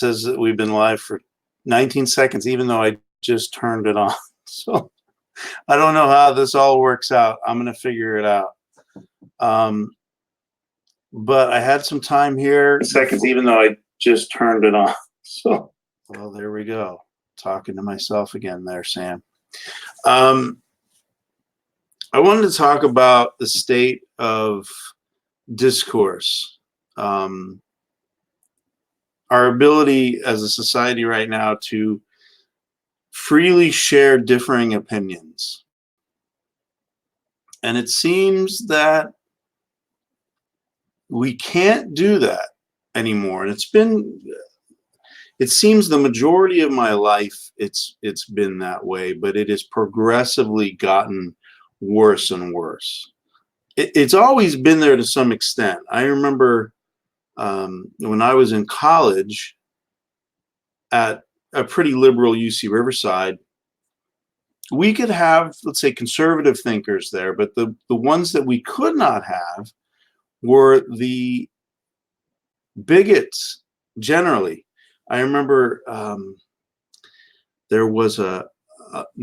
says that we've been live for 19 seconds, even though I just turned it on. So I don't know how this all works out. I'm going to figure it out. But I had some time here. Seconds, even though I just turned it on. So, well, there we go. Talking to myself again there, Sam. I wanted to talk about the state of discourse. Our ability as a society right now to freely share differing opinions. And it seems that we can't do that anymore. And it seems the majority of my life it's been that way, but it has progressively gotten worse and worse. It's always been there to some extent. I remember when I was in college at a pretty liberal UC Riverside, we could have, let's say, conservative thinkers there, but the ones that we could not have were the bigots generally. I remember there was the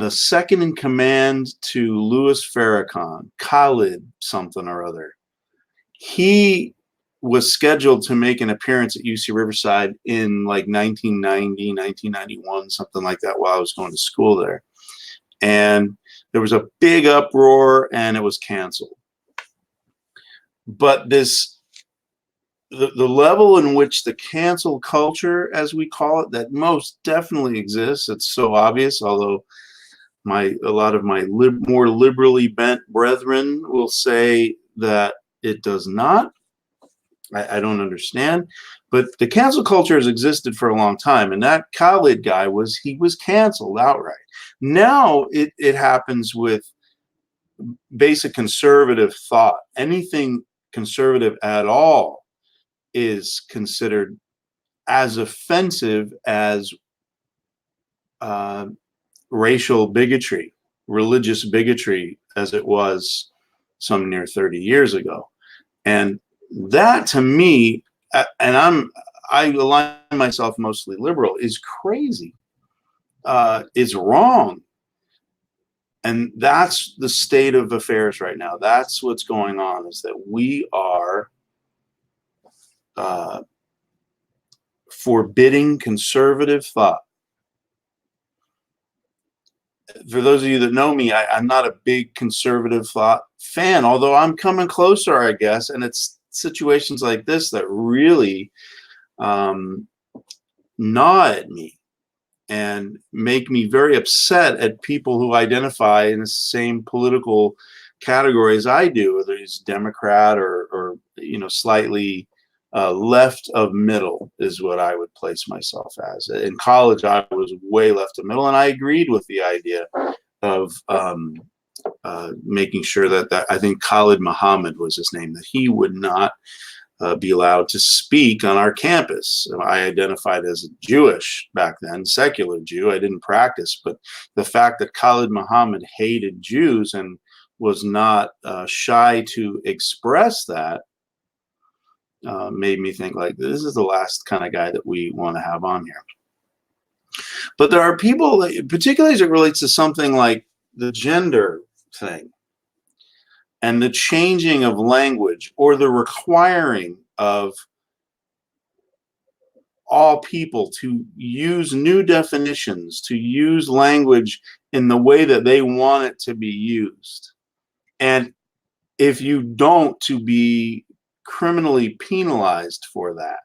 second in command to Louis Farrakhan, Khalid something or other. He was scheduled to make an appearance at UC Riverside in like 1990, 1991, something like that, while I was going to school there. And there was a big uproar and it was canceled. But the level in which the cancel culture, as we call it, that most definitely exists, it's so obvious, although a lot of my more liberally bent brethren will say that it does not. I don't understand, but the cancel culture has existed for a long time, and that Khalid guy was canceled outright. Now it happens with basic conservative thought. Anything conservative at all is considered as offensive as racial bigotry, religious bigotry, as it was some near 30 years ago. And that, to me, and I align myself mostly liberal, is crazy. It's wrong. And that's the state of affairs right now. That's what's going on, is that we are forbidding conservative thought. For those of you that know me, I'm not a big conservative thought fan, although I'm coming closer, I guess. And it's situations like this that really gnaw at me and make me very upset at people who identify in the same political category as I do, whether it's Democrat or slightly left of middle is what I would place myself as. In college, I was way left of middle, and I agreed with the idea of making sure that I think Khalid Muhammad was his name, that he would not be allowed to speak on our campus. I identified as Jewish back then, secular Jew. I didn't practice, but the fact that Khalid Muhammad hated Jews and was not shy to express that made me think, like, this is the last kind of guy that we want to have on here. But there are people, particularly as it relates to something like the gender thing and the changing of language, or the requiring of all people to use new definitions, to use language in the way that they want it to be used. And if you don't, to be criminally penalized for that.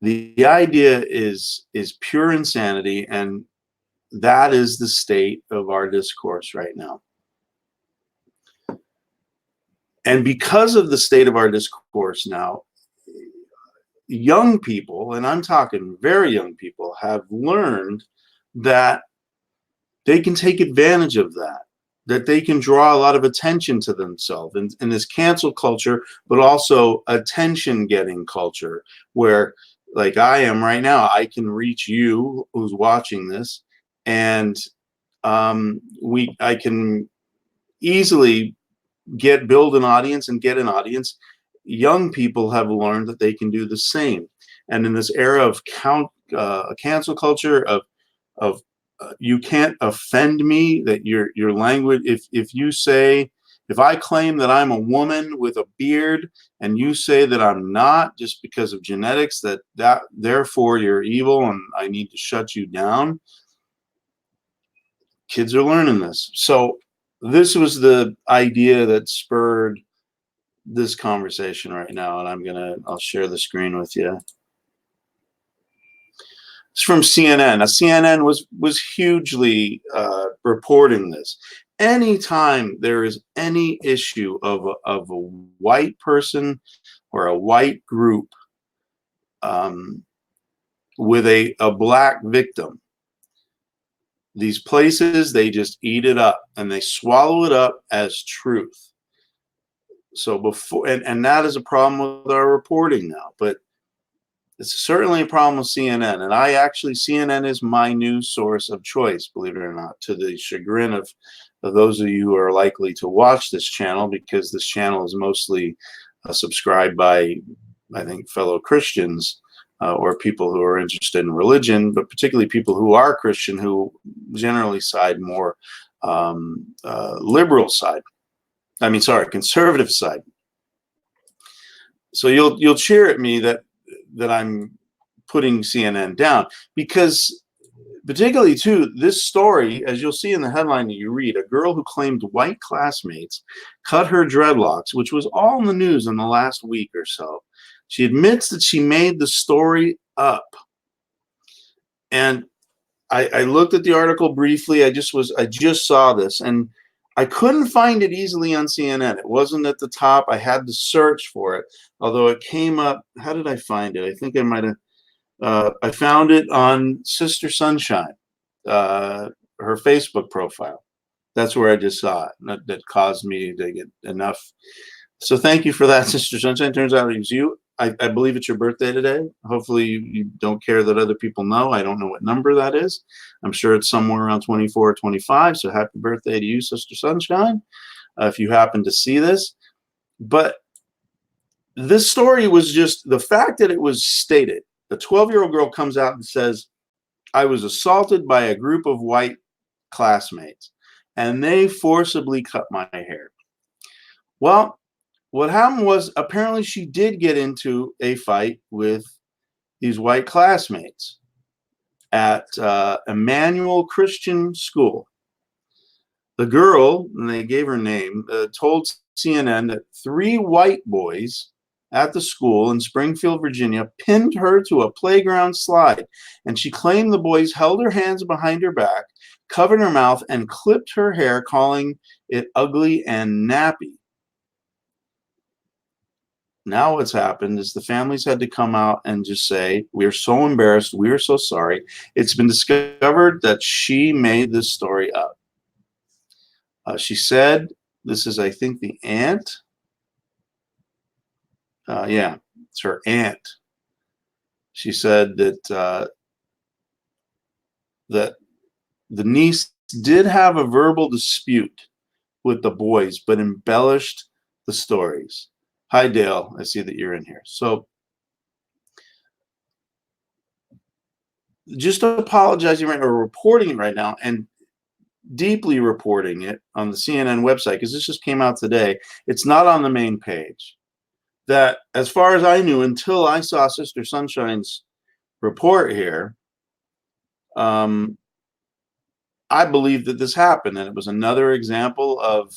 The idea is pure insanity, and that is the state of our discourse right now. And because of the state of our discourse now, young people, and I'm talking very young people, have learned that they can take advantage of that they can draw a lot of attention to themselves in this cancel culture, but also attention-getting culture, where, like I am right now, I can reach you who's watching this, and I can easily build an audience and get an audience. Young people have learned that they can do the same. And in this era of cancel culture, of you can't offend me, that your language, if I claim that I'm a woman with a beard and you say that I'm not, just because of genetics, that therefore you're evil and I need to shut you down. Kids are learning this. So this was the idea that spurred this conversation right now, and I'll share the screen with you. It's from CNN. Now, CNN was hugely reporting this. Anytime there is any issue of a white person or a white group with a black victim, these places, they just eat it up and they swallow it up as truth. So before, and that is a problem with our reporting now, but it's certainly a problem with CNN. And CNN is my news source of choice, believe it or not, to the chagrin of those of you who are likely to watch this channel, because this channel is mostly subscribed by, I think, fellow Christians or people who are interested in religion, but particularly people who are Christian, who generally side more liberal side. I mean, sorry, conservative side. So you'll cheer at me that I'm putting CNN down, because particularly too, this story, as you'll see in the headline that you read, a girl who claimed white classmates cut her dreadlocks, which was all in the news in the last week or so. She admits that she made the story up. And I looked at the article briefly. I just saw this, and I couldn't find it easily on CNN. It wasn't at the top. I had to search for it, although it came up. How did I find it? I think I might have. I found it on Sister Sunshine, her Facebook profile. That's where I just saw it. That caused me to get enough. So thank you for that, Sister Sunshine. Turns out it was you. I believe it's your birthday today. Hopefully you don't care that other people know. I don't know what number that is. I'm sure it's somewhere around 24 or 25. So happy birthday to you, Sister Sunshine, if you happen to see this. But this story was just the fact that it was stated. The 12-year-old girl comes out and says, I was assaulted by a group of white classmates, and they forcibly cut my hair. Well, what happened was, apparently she did get into a fight with these white classmates at Emmanuel Christian School. The girl, and they gave her name, told CNN that 3 white boys at the school in Springfield, Virginia, pinned her to a playground slide. And she claimed the boys held her hands behind her back, covered her mouth, and clipped her hair, calling it ugly and nappy. Now what's happened is the families had to come out and just say, we're so embarrassed, we're so sorry. It's been discovered that she made this story up. She said, this is, I think, the aunt. Yeah, it's her aunt. She said that that the niece did have a verbal dispute with the boys, but embellished the stories. Hi, Dale. I see that you're in here. So just apologizing right now, or reporting it right now, and deeply reporting it on the CNN website, because this just came out today. It's not on the main page. That, as far as I knew, until I saw Sister Sunshine's report here, I believe that this happened, and it was another example of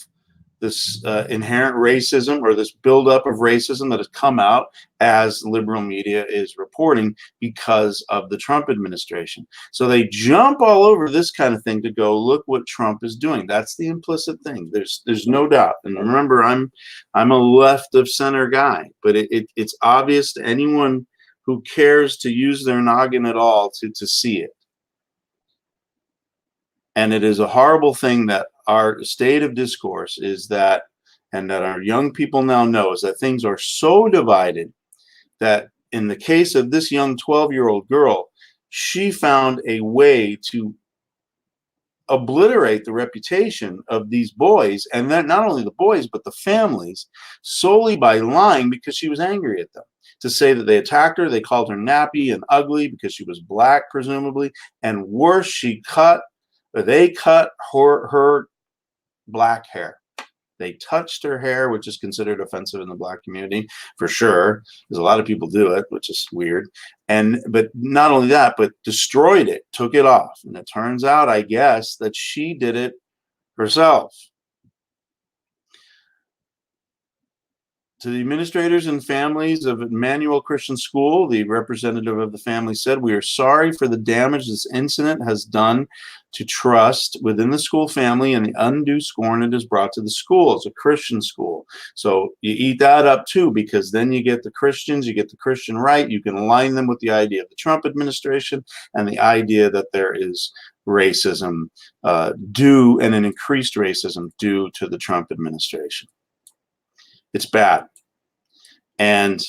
this inherent racism, or this buildup of racism that has come out as liberal media is reporting because of the Trump administration. So they jump all over this kind of thing to go, look what Trump is doing. That's the implicit thing. There's no doubt. And remember, I'm a left of center guy, but it's obvious to anyone who cares to use their noggin at all to see it. And it is a horrible thing that our state of discourse is that, and that our young people now know, is that things are so divided that in the case of this young 12-year-old girl, she found a way to obliterate the reputation of these boys, and then not only the boys, but the families, solely by lying because she was angry at them. to say that they attacked her. They called her nappy and ugly because she was black, presumably. And worse, they cut her black hair. They touched her hair, which is considered offensive in the black community for sure, because a lot of people do it, which is weird. But not only that, but destroyed it, took it off. And it turns out, I guess, that she did it herself. To the administrators and families of Emmanuel Christian School, the representative of the family said, "We are sorry for the damage this incident has done to trust within the school family and the undue scorn it has brought to the school." It's a Christian school. So you eat that up too, because then you get the Christians, you get the Christian right, you can align them with the idea of the Trump administration and the idea that there is racism due, and an increased racism due to the Trump administration. It's bad. And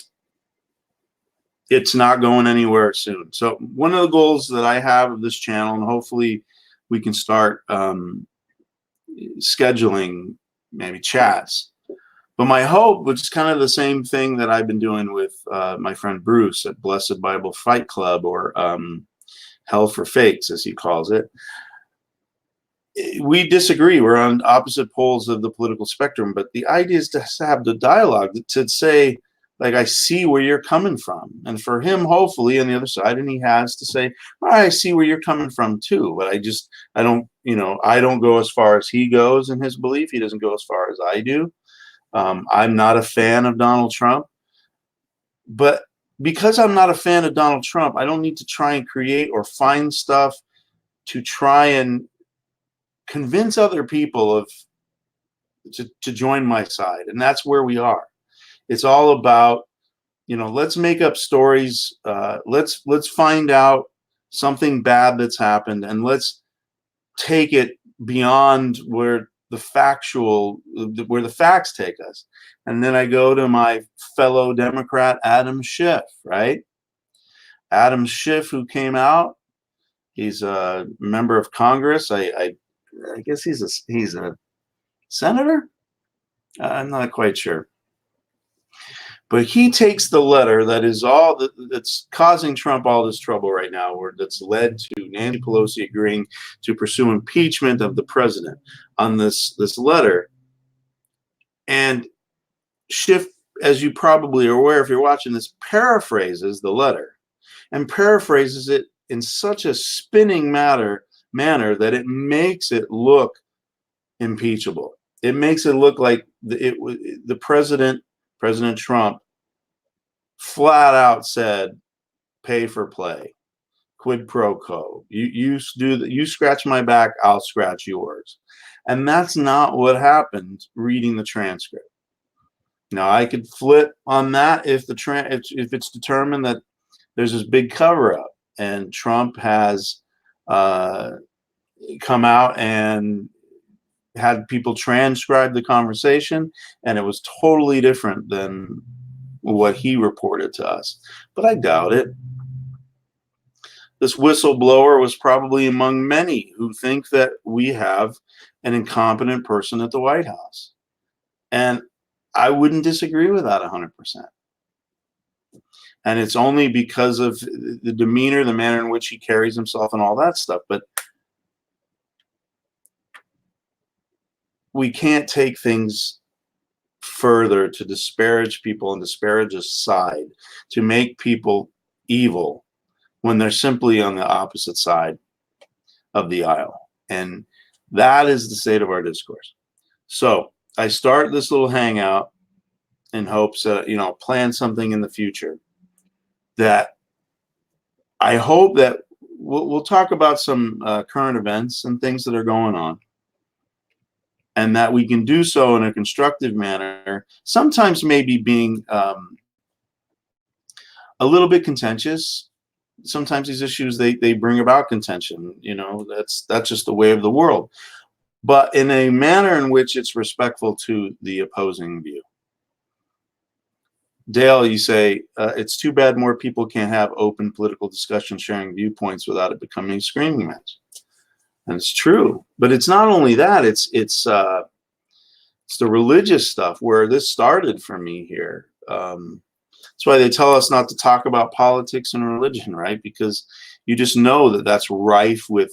it's not going anywhere soon. So one of the goals that I have of this channel, and hopefully we can start scheduling maybe chats. But my hope, which is kind of the same thing that I've been doing with my friend Bruce at Blessed Bible Fight Club, or Hell for Fakes, as he calls it. We disagree. We're on opposite poles of the political spectrum. But the idea is to have the dialogue, to say, like, I see where you're coming from. And for him, hopefully, on the other side, and he has to say, I see where you're coming from too. But I don't go as far as he goes in his belief. He doesn't go as far as I do. I'm not a fan of Donald Trump. But because I'm not a fan of Donald Trump, I don't need to try and create or find stuff to try and convince other people to join my side. And that's where we are. It's all about, let's make up stories. Let's find out something bad that's happened, and let's take it beyond where the facts take us. And then I go to my fellow Democrat, Adam Schiff, right? Adam Schiff, who came out, he's a member of Congress. I guess he's a senator. I'm not quite sure. But he takes the letter that's causing Trump all this trouble right now, that's led to Nancy Pelosi agreeing to pursue impeachment of the president on this letter. And Schiff, as you probably are aware if you're watching this, paraphrases the letter, and paraphrases it in such a spinning manner that it makes it look impeachable. It makes it look like the President Trump, flat out said, pay for play, quid pro quo. You scratch my back, I'll scratch yours. And that's not what happened reading the transcript. Now, I could flip on that if it's determined that there's this big cover up and Trump has come out and had people transcribe the conversation, and it was totally different than what he reported to us. But I doubt it. This whistleblower was probably among many who think that we have an incompetent person at the White House. And I wouldn't disagree with that 100%. And it's only because of the demeanor, the manner in which he carries himself and all that stuff. But we can't take things further to disparage people and disparage a side, to make people evil when they're simply on the opposite side of the aisle. And that is the state of our discourse. So I start this little hangout in hopes that, plan something in the future that I hope that we'll talk about some current events and things that are going on, and that we can do so in a constructive manner, sometimes maybe being a little bit contentious. Sometimes these issues, they bring about contention. That's just the way of the world. But in a manner in which it's respectful to the opposing view. Dale, you say, it's too bad more people can't have open political discussion sharing viewpoints without it becoming a screaming match. And it's true. But it's not only that, it's the religious stuff where this started for me here. That's why they tell us not to talk about politics and religion, right? Because you just know that that's rife with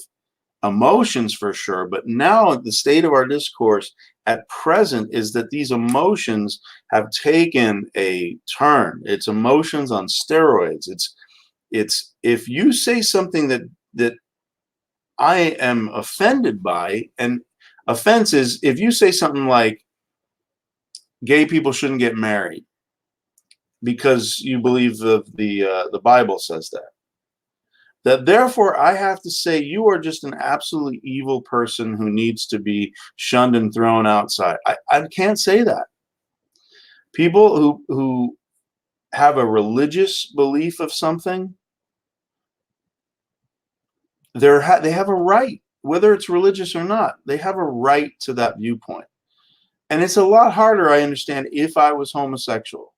emotions for sure. But now the state of our discourse at present is that these emotions have taken a turn. It's emotions on steroids. It's if you say something that I am offended by, and offense is if you say something like gay people shouldn't get married because you believe the Bible says that therefore I have to say you are just an absolutely evil person who needs to be shunned and thrown outside. I can't say that. People who have a religious belief of something, they have a right, whether it's religious or not, they have a right to that viewpoint. And it's a lot harder, I understand, if I was homosexual.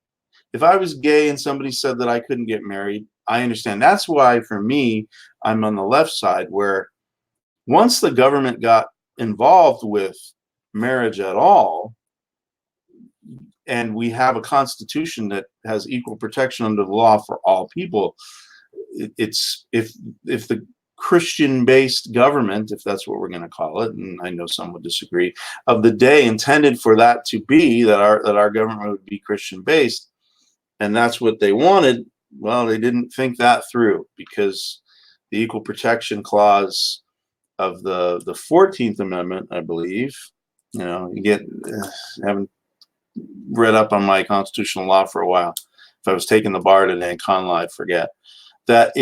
If I was gay and somebody said that I couldn't get married, I understand. That's why, for me, I'm on the left side, where once the government got involved with marriage at all, and we have a constitution that has equal protection under the law for all people, it's if the Christian-based government, if that's what we're going to call it, and I know some would disagree, of the day intended for that to be that our government would be Christian-based, and that's what they wanted. Well, they didn't think that through, because the equal protection clause of the 14th Amendment, I believe, you get haven't read up on my constitutional law for a while. If I was taking the bar today in con law, I'd forget that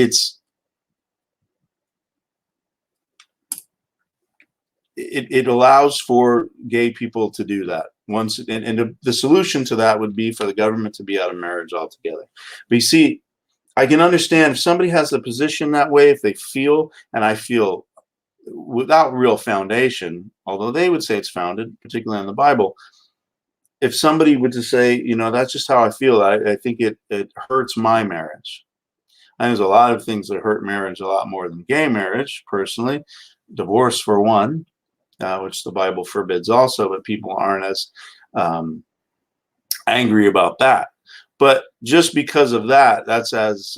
it allows for gay people to do that once, and the solution to that would be for the government to be out of marriage altogether. But you see, I can understand if somebody has a position that way, if they feel, and I feel without real foundation, although they would say it's founded, particularly in the Bible, if somebody were to say, that's just how I feel, I think it hurts my marriage. And there's a lot of things that hurt marriage a lot more than gay marriage, personally. Divorce, for one, which the Bible forbids also, but people aren't as angry about that. But just because of that, that's as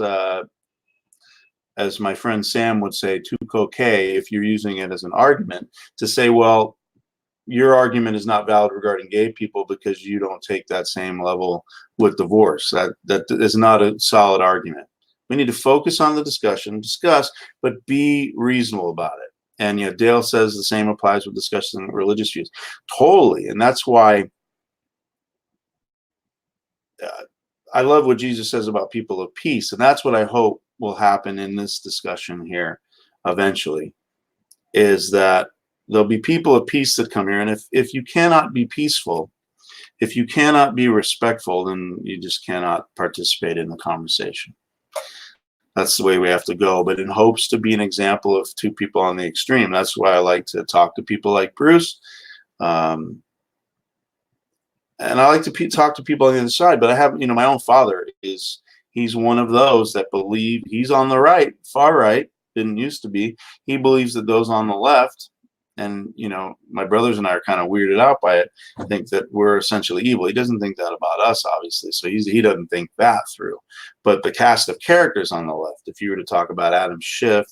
my friend Sam would say, too coquet, if you're using it as an argument to say, well, your argument is not valid regarding gay people because you don't take that same level with divorce. That is not a solid argument. We need to focus on the discussion, discuss, but be reasonable about it. And Dale says the same applies with discussing religious views. Totally. And that's why I love what Jesus says about people of peace. And that's what I hope will happen in this discussion here eventually, is that there'll be people of peace that come here. And if you cannot be peaceful, if you cannot be respectful, then you just cannot participate in the conversation. That's the way we have to go, but in hopes to be an example of two people on the extreme. That's why I like to talk to people like Bruce. And I like to talk to people on the other side, but I have, my own father he's one of those that believe he's on the right, far right, didn't used to be. He believes that those on the left, and my brothers and I are kind of weirded out by it, think that we're essentially evil. He doesn't think that about us, obviously, so he doesn't think that through. But the cast of characters on the left, if you were to talk about Adam Schiff,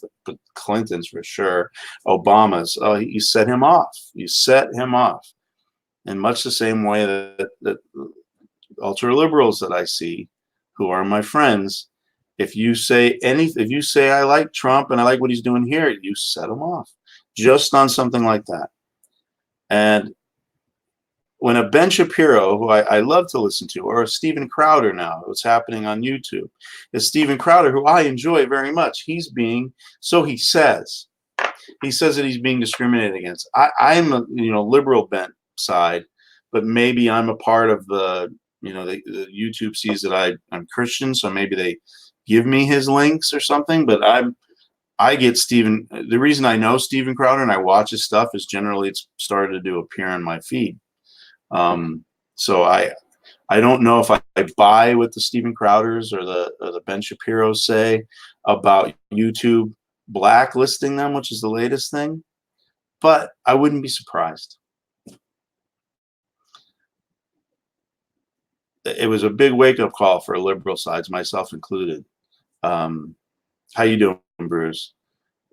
Clinton's for sure, Obama's, you set him off. You set him off in much the same way that ultra liberals that I see, who are my friends, if you say I like Trump and I like what he's doing here, you set him off just on something like that. And when a Ben Shapiro, who I love to listen to, or a Steven Crowder now, what's happening on YouTube, is Steven Crowder, who I enjoy very much. He says that he's being discriminated against. I'm a liberal bent side, but maybe I'm a part of the YouTube sees that I'm Christian, so maybe they give me his links or something. But I get Steven. The reason I know Steven Crowder and I watch his stuff is generally it's started to appear on my feed. So I don't know if I buy what the Steven Crowders or the Ben Shapiros say about YouTube blacklisting them, which is the latest thing, but I wouldn't be surprised. it was a big wake-up call for liberal sides, myself included. How you doing, Bruce?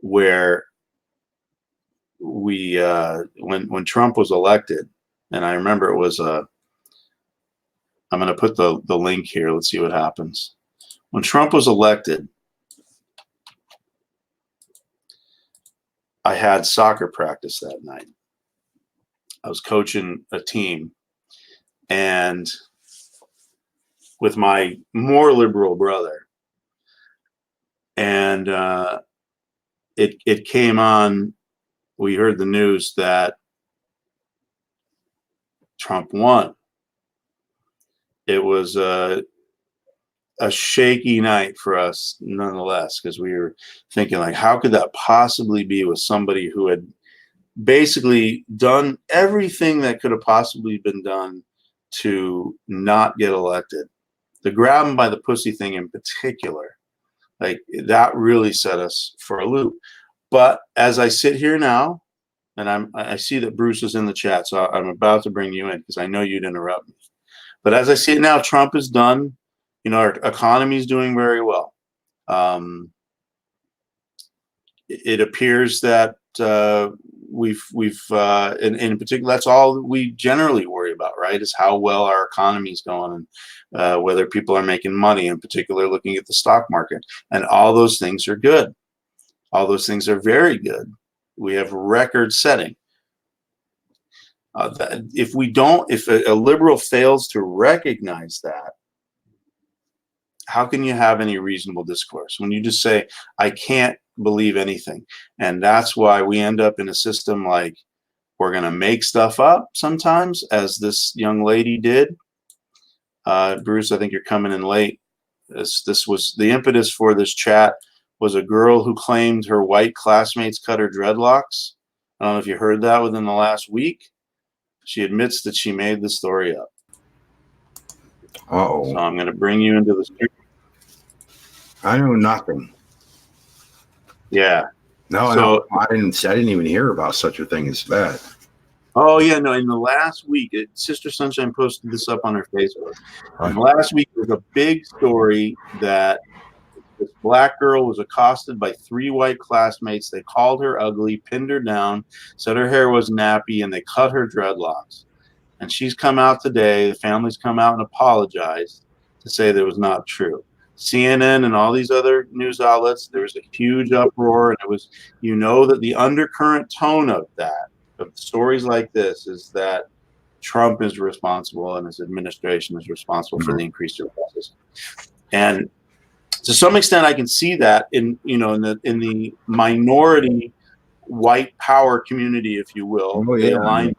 Where we when Trump was elected, and I remember it was I'm going to put the link here. Let's see what happens. When Trump was elected, I had soccer practice that night. I was coaching a team, and with my more liberal brother, and it came on. We heard the news that Trump won. It was a shaky night for us, nonetheless, because we were thinking, like, how could that possibly be with somebody who had basically done everything that could have possibly been done to not get elected? The grab him by the pussy thing in particular, like, that really set us for a loop. But as I sit here now, and I see that Bruce is in the chat, so I'm about to bring you in because I know you'd interrupt me. But as I see it now, Trump is done. You know, our economy is doing very well. It appears that we've in particular, that's all we generally worry about, right? Is how well our economy is going, and whether people are making money. In particular, looking at the stock market, and all those things are good. All those things are very good. We have record setting. If a liberal fails to recognize that, how can you have any reasonable discourse when you just say, I can't believe anything? And that's why we end up in a system like, we're going to make stuff up sometimes, as this young lady did. Bruce, I think you're coming in late. This was the impetus for this chat, was a girl who claimed her white classmates cut her dreadlocks. I don't know if you heard that within the last week. She admits that she made the story up. Uh-oh. So I'm going to bring you into the stream. I know nothing. Yeah. No, I didn't even hear about such a thing as that. Oh yeah, no. In the last week, Sister Sunshine posted this up on her Facebook. In the last week, there was a big story that this black girl was accosted by 3 white classmates. They called her ugly, pinned her down, said her hair was nappy, and they cut her dreadlocks. And she's come out today. The family's come out and apologized to say that it was not true. CNN and all these other news outlets, there was a huge uproar, and it was, you know, that the undercurrent tone of that, of stories like this, is that Trump is responsible and his administration is responsible for the increased racism. And to some extent, I can see that in the minority white power community, if you will. Oh, They yeah. align.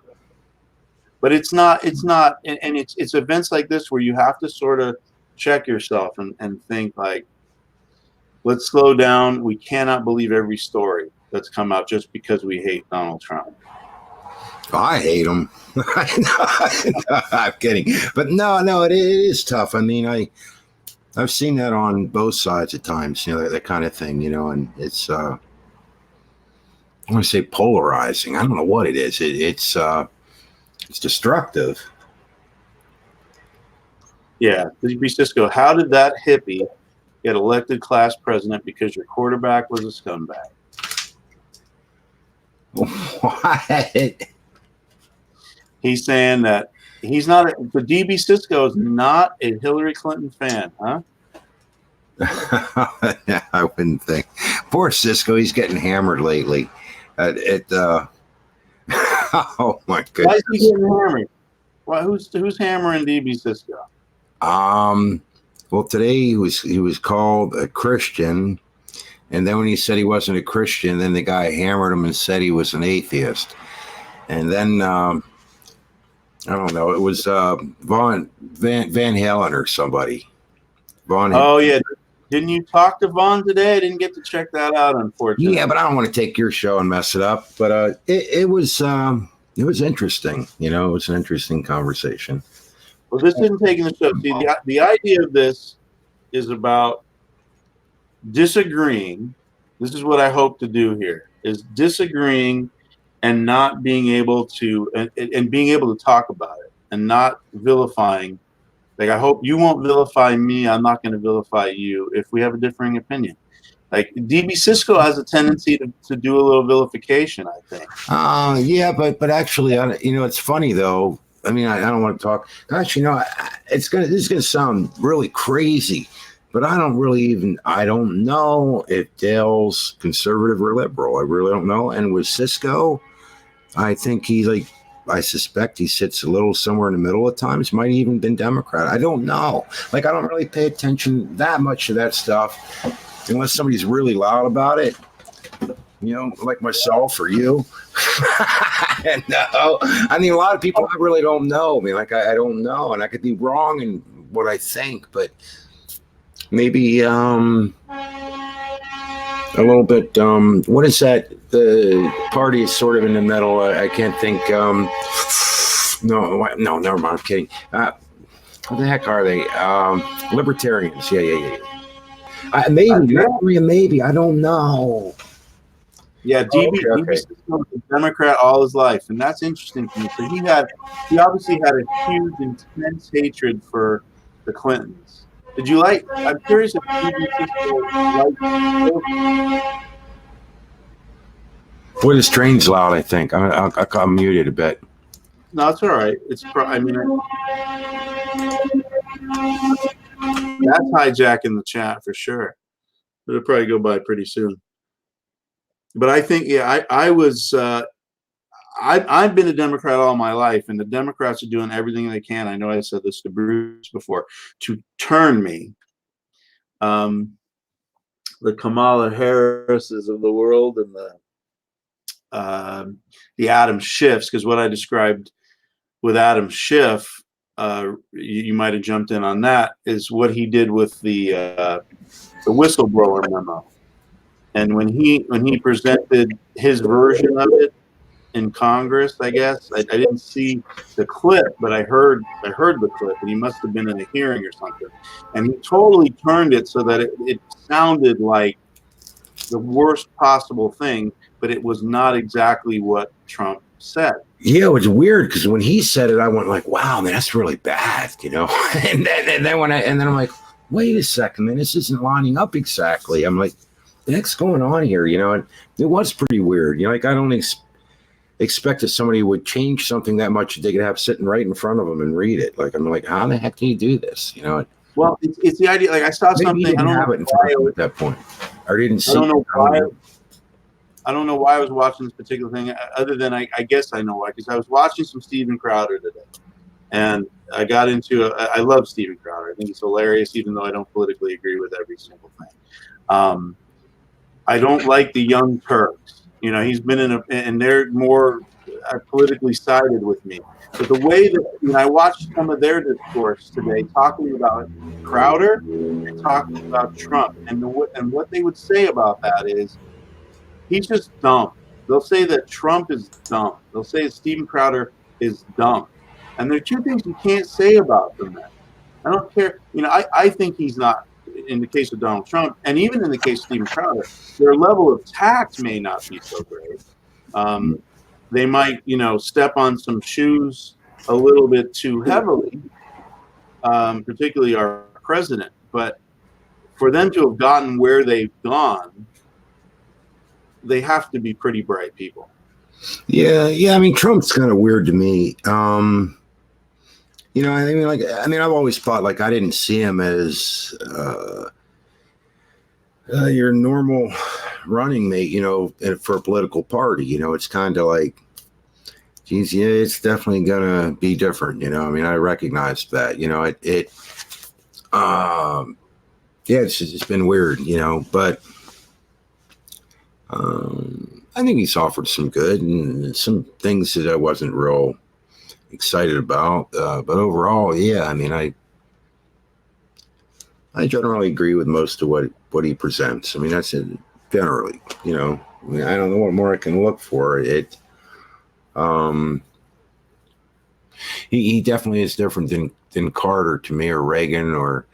But it's not, and it's events like this where you have to sort of check yourself and think, like, let's slow down. We cannot believe every story that's come out just because we hate Donald Trump. I hate him. I'm kidding. But no, it is tough. I mean, I've seen that on both sides at times, you know, that kind of thing, you know, and it's, I want to say polarizing. I don't know what it is. It's destructive. Yeah. Cisco, how did that hippie get elected class president because your quarterback was a scumbag? What? He's saying that he's not, the DB Cisco is not a Hillary Clinton fan, huh? I wouldn't think. Poor Cisco, he's getting hammered lately. Oh my goodness. Why is he getting hammered? Why, who's hammering DB Cisco? Well, today he was called a Christian, and then when he said he wasn't a Christian, then the guy hammered him and said he was an atheist. And then I don't know, it was Van Halen or somebody. Oh yeah. Didn't you talk to Vaughn today? I didn't get to check that out, unfortunately. Yeah, but I don't want to take your show and mess it up. But it was interesting. You know, it was an interesting conversation. Well, this isn't taking the show. See, the idea of this is about disagreeing. This is what I hope to do here, is disagreeing and not being able to, and being able to talk about it and not vilifying Like, I hope you won't vilify me. I'm not going to vilify you if we have a differing opinion. Like, DB Cisco has a tendency to do a little vilification, I think. Yeah, but actually, it's funny though. I mean, I don't want to talk. Gosh, this is gonna sound really crazy, but I don't know if Dale's conservative or liberal. I really don't know. And with Cisco, I think I suspect he sits a little somewhere in the middle at times. Might even been Democrat. I don't know. Like, I don't really pay attention that much to that stuff unless somebody's really loud about it. Like myself or you. No, I mean, a lot of people I really don't know. I mean, like, I don't know, and I could be wrong in what I think, but maybe a little bit. What is that? The party is sort of in the middle. I can't think. No, never mind. I'm kidding. What the heck are they? Libertarians. Yeah. Maybe. I don't know. Yeah, DB was a Democrat all his life, and that's interesting to me. So he obviously had a huge, intense hatred for the Clintons. Did you like? I'm curious if DB liked. Boy, the train's loud. I think I'll mute it a bit. No, it's all right. That's hijacking the chat for sure. It'll probably go by pretty soon. But I think, yeah, I've been a Democrat all my life, and the Democrats are doing everything they can. I know I said this to Bruce before, to turn me. The Kamala Harrises of the world and the Adam Schiffs, because what I described with Adam Schiff, you might have jumped in on that, is what he did with the whistleblower memo. And when he presented his version of it in Congress, I guess I didn't see the clip, but I heard the clip, and he must have been in a hearing or something. And he totally turned it so that it sounded like the worst possible thing, but it was not exactly what Trump said. Yeah, it was weird because when he said it, I went like, "Wow, man, that's really bad," and then I'm like, "Wait a second, man, this isn't lining up exactly." I'm like, "The heck's going on here?" And it was pretty weird. Like, I don't expect that somebody would change something that much that they could have sitting right in front of them and read it. Like, I'm like, how the heck do you do this? Well, it's the idea. Like, I saw something. I don't have it in front of at that point. I didn't see. I don't know why. I don't know why I was watching this particular thing, other than I guess I know why, because I was watching some Steven Crowder today, and I got into I love Steven Crowder. I think he's hilarious, even though I don't politically agree with every single thing. I don't like the Young Turks. He's been and they're more politically sided with me. But the way that I watched some of their discourse today, talking about Crowder and talking about Trump, and what they would say about that is, he's just dumb. They'll say that Trump is dumb. They'll say that Steven Crowder is dumb. And there are two things you can't say about them then. I don't care. I think he's not, in the case of Donald Trump, and even in the case of Steven Crowder, their level of tact may not be so great. They might, step on some shoes a little bit too heavily, particularly our president. But for them to have gotten where they've gone, they have to be pretty bright people. Yeah. I mean, Trump's kind of weird to me. I've always thought, like, I didn't see him as your normal running mate, for a political party. It's kind of like, geez, yeah, it's definitely gonna be different. I recognized that. It's been weird, but. I think he's offered some good and some things that I wasn't real excited about. But overall, yeah, I generally agree with most of what he presents. That's it generally, I don't know what more I can look for. He definitely is different than Carter to me, or Reagan, or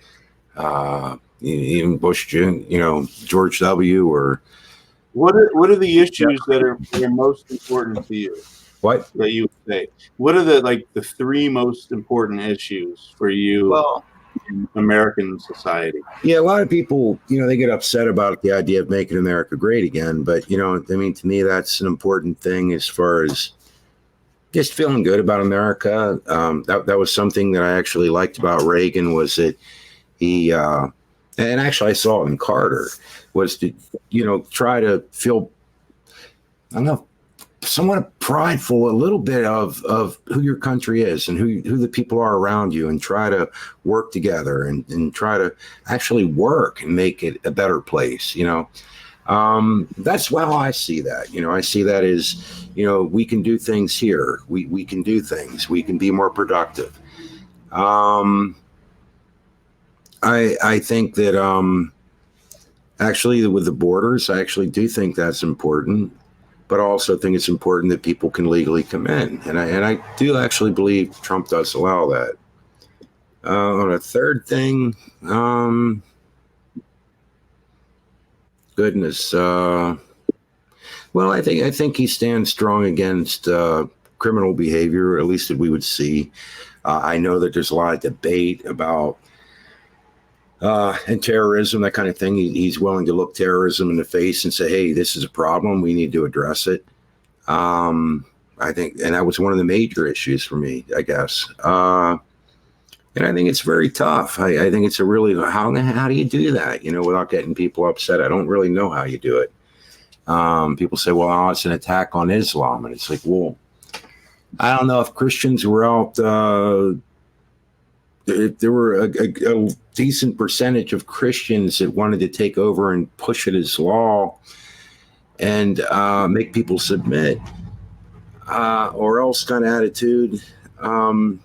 even Bush, George W. or What are the issues that are most important to you? What? that you would say? What are the three most important issues for you Well, in American society? yeah, a lot of people, they get upset about the idea of making America great again. But, I mean, to me, that's an important thing as far as just feeling good about America. That was something that I actually liked about Reagan was that he, and actually I saw it in Carter, was to, try to feel, I don't know, somewhat prideful, a little bit of who your country is and who the people are around you, and try to work together and try to actually work and make it a better place. That's how I see that. I see that as, we can do things here. We can do things. We can be more productive. I think that actually with the borders, I actually do think that's important. But I also think it's important that people can legally come in, and I do actually believe Trump does allow that. On a third thing, goodness, well, I think he stands strong against criminal behavior, at least that we would see. I know that there's a lot of debate about and terrorism, that kind of thing. He's willing to look terrorism in the face and say, "Hey, this is a problem. We need to address it." I think, and that was one of the major issues for me, I guess. And I think it's very tough. I think it's a really, how do you do that, without getting people upset? I don't really know how you do it. People say, well, it's an attack on Islam. And it's like, well, I don't know if Christians were out, if there were a decent percentage of Christians that wanted to take over and push it as law and make people submit, or else kind of attitude. And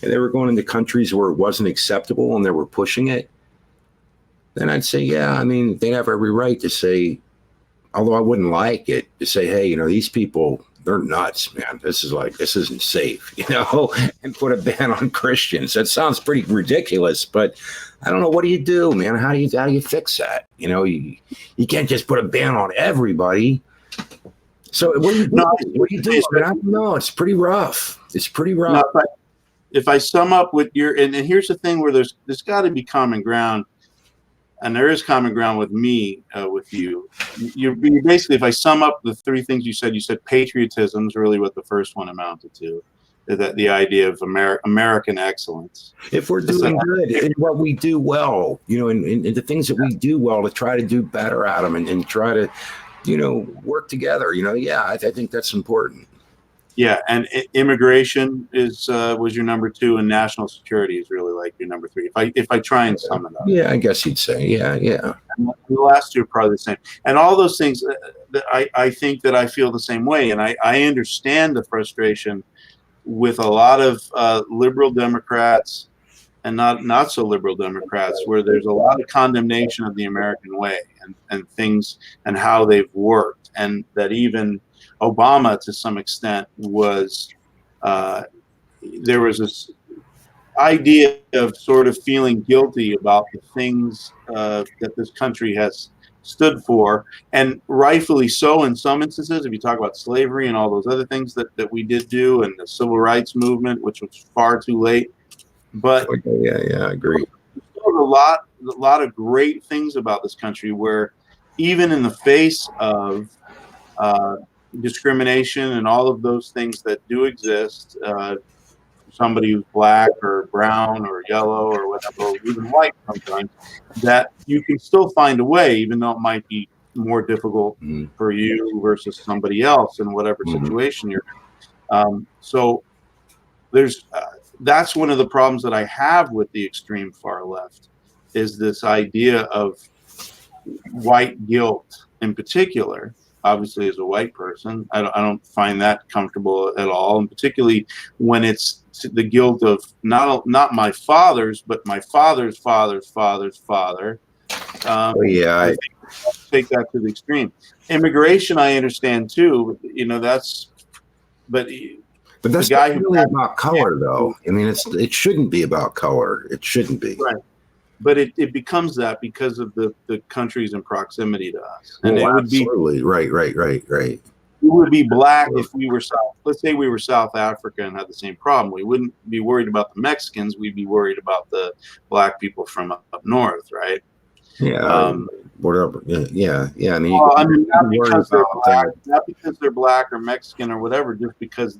they were going into countries where it wasn't acceptable and they were pushing it, then I'd say, yeah, I mean, they'd have every right to say, although I wouldn't like it, to say, hey, these people, they're nuts, man. This isn't safe, and put a ban on Christians. That sounds pretty ridiculous, but I don't know. What do you do, man? How do you fix that? You can't just put a ban on everybody. So what do you do? What do you do? I don't know. It's pretty rough. No, if I sum up with and here's the thing where there's got to be common ground, and there is common ground with me, with you. You basically, if I sum up the three things you said patriotism is really what the first one amounted to, that the idea of American excellence. If we're doing good in what we do well, and the things that we do well, to try to do better at them and try to, work together, yeah, I think that's important. Yeah, and immigration was your number two, and national security is really like your number three. If I try and sum it up. Yeah, I guess you'd say, yeah. And the last two are probably the same, and all those things. I think that I feel the same way, and I understand the frustration with a lot of liberal Democrats and not so liberal Democrats, where there's a lot of condemnation of the American way and things and how they've worked, and that even Obama, to some extent, was there was this idea of sort of feeling guilty about the things that this country has stood for, and rightfully so in some instances. If you talk about slavery and all those other things that we did do, and the civil rights movement, which was far too late, but yeah, I agree. There's a lot of great things about this country, where even in the face of discrimination and all of those things that do exist, somebody who's black or brown or yellow or whatever, or even white sometimes, that you can still find a way, even though it might be more difficult for you versus somebody else in whatever situation you're in. So there's that's one of the problems that I have with the extreme far left, is this idea of white guilt in particular. Obviously, as a white person, I don't find that comfortable at all, and particularly when it's the guilt of not my father's, but my father's father's father's father. I take that to the extreme. Immigration, I understand too. But that's not really about color, though. I mean, it shouldn't be about color. It shouldn't be. Right. But it becomes that because of the countries in proximity to us. And absolutely. Right. would be black if we were South. Let's say we were South Africa and had the same problem. We wouldn't be worried about the Mexicans. We'd be worried about the black people from up north, right? Yeah, whatever. Yeah. I mean, Well, I mean, not because they're black or Mexican or whatever, just because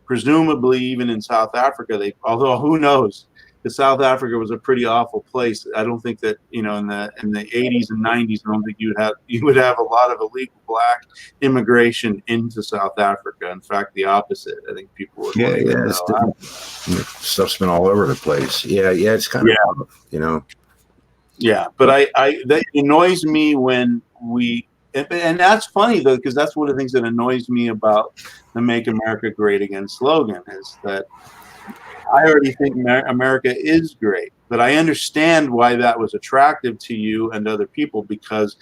presumably even in South Africa, although who knows, because South Africa was a pretty awful place. I don't think that, in the 80s and 90s, I don't think you would have a lot of illegal black immigration into South Africa. In fact, the opposite. I think people would want to get the hell out. Stuff's been all over the place. Yeah, it's kind of tough, Yeah, but that annoys me when and that's funny though, because that's one of the things that annoys me about the "Make America Great Again" slogan is that I already think America is great, but I understand why that was attractive to you and other people, because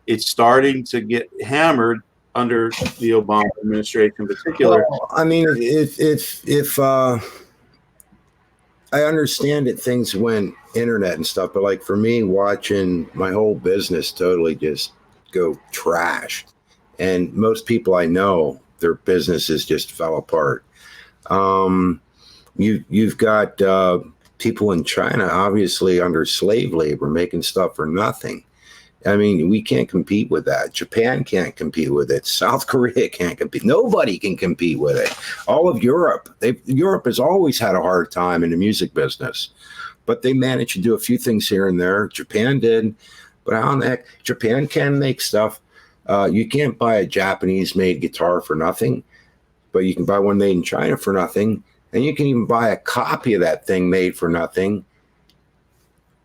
it's starting to get hammered under the Obama administration in particular. Well, I mean, if I understand that things went internet and stuff, but like for me, watching my whole business totally just go trash, and most people I know, their businesses just fell apart. You've got people in China, obviously under slave labor, making stuff for nothing. I mean, we can't compete with that. Japan can't compete with it. South Korea can't compete. Nobody can compete with it. All of Europe, Europe has always had a hard time in the music business, but they managed to do a few things here and there. Japan did, but how the heck? Japan can make stuff. You can't buy a Japanese-made guitar for nothing, but you can buy one made in China for nothing, and you can even buy a copy of that thing made for nothing.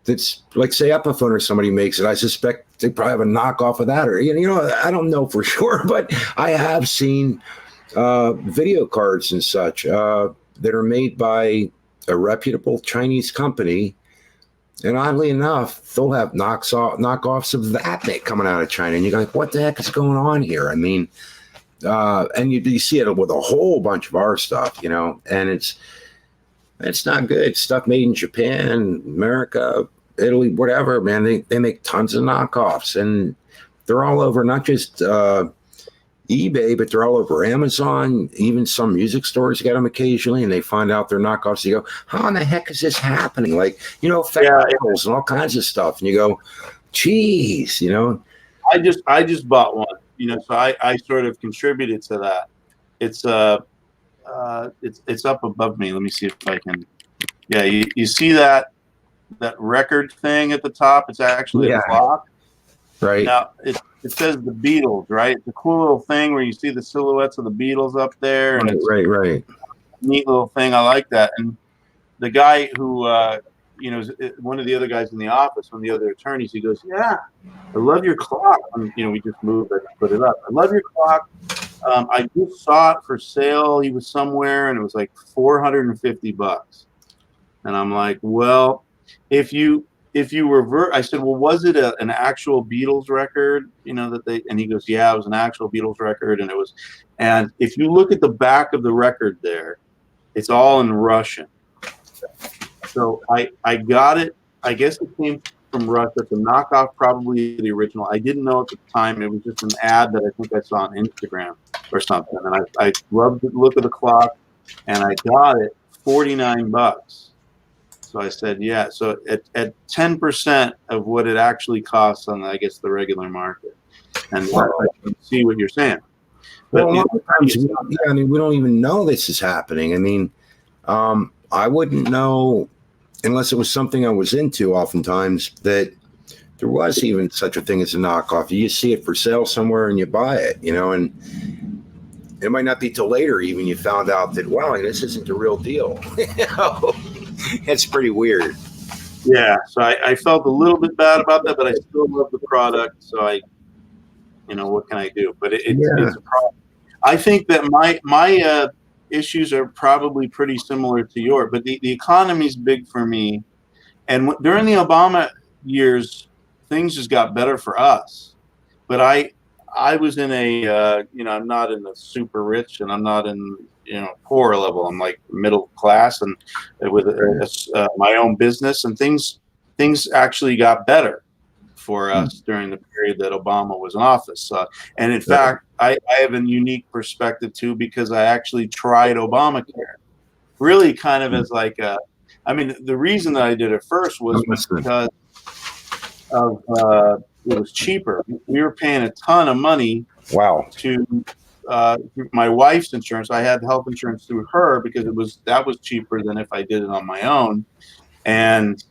That's like, say, Epiphone or somebody makes it. I suspect they probably have a knockoff of that, or I don't know for sure, but I have seen video cards and such that are made by a reputable Chinese company, and oddly enough, they'll have knockoffs of that coming out of China, and you're like, what the heck is going on here? I mean, and you see it with a whole bunch of our stuff, and it's not good. Stuff made in Japan, America, Italy, whatever, man. They make tons of knockoffs, and they're all over, not just eBay, but they're all over Amazon. Even some music stores get them occasionally, and they find out they're knockoffs. You go, how in the heck is this happening? Like, festivals and all kinds of stuff. And you go, geez, I just bought one, so I sort of contributed to that. It's up above me. Let me see if I can. Yeah, you see that record thing at the top? It's actually a clock. Right. Now it says the Beatles, right? It's a cool little thing where you see the silhouettes of the Beatles up there, and it's right. a neat little thing. I like that. And the guy who is one of the other guys in the office, one of the other attorneys, he goes, "Yeah, I love your clock." And, we just moved, I put it up. I love your clock. I just saw it for sale. He was somewhere, and it was like $450. And I'm like, well, if you revert, I said, well, was it an actual Beatles record? And he goes, yeah, it was an actual Beatles record, and if you look at the back of the record there, it's all in Russian. So I got it. I guess it came from Russia. It's a knockoff, probably the original. I didn't know at the time. It was just an ad that I think I saw on Instagram or something. And I loved the look of the clock, and I got it $49. So I said, yeah. So at 10% of what it actually costs on, I guess, the regular market. And I can see what you're saying. But well, a lot of times, we don't even know this is happening. I mean, I wouldn't know unless it was something I was into, oftentimes, that there was even such a thing as a knockoff. You see it for sale somewhere and you buy it, and it might not be till later even you found out that, wow, this isn't the real deal. It's pretty weird. Yeah, so I felt a little bit bad about that, but I still love the product. So what can I do? But it's a problem. I think that my issues are probably pretty similar to yours, but the economy is big for me. And during the Obama years, things just got better for us. But I was in I'm not in the super rich, and I'm not in poor level. I'm like middle class, and with my own business, and things actually got better for us during the period that Obama was in office. And in fact, I have a unique perspective too, because I actually tried Obamacare, really kind of as like a, I mean, the reason that I did it first was because of it was cheaper. We were paying a ton of money Wow. to my wife's insurance. I had health insurance through her because that was cheaper than if I did it on my own, and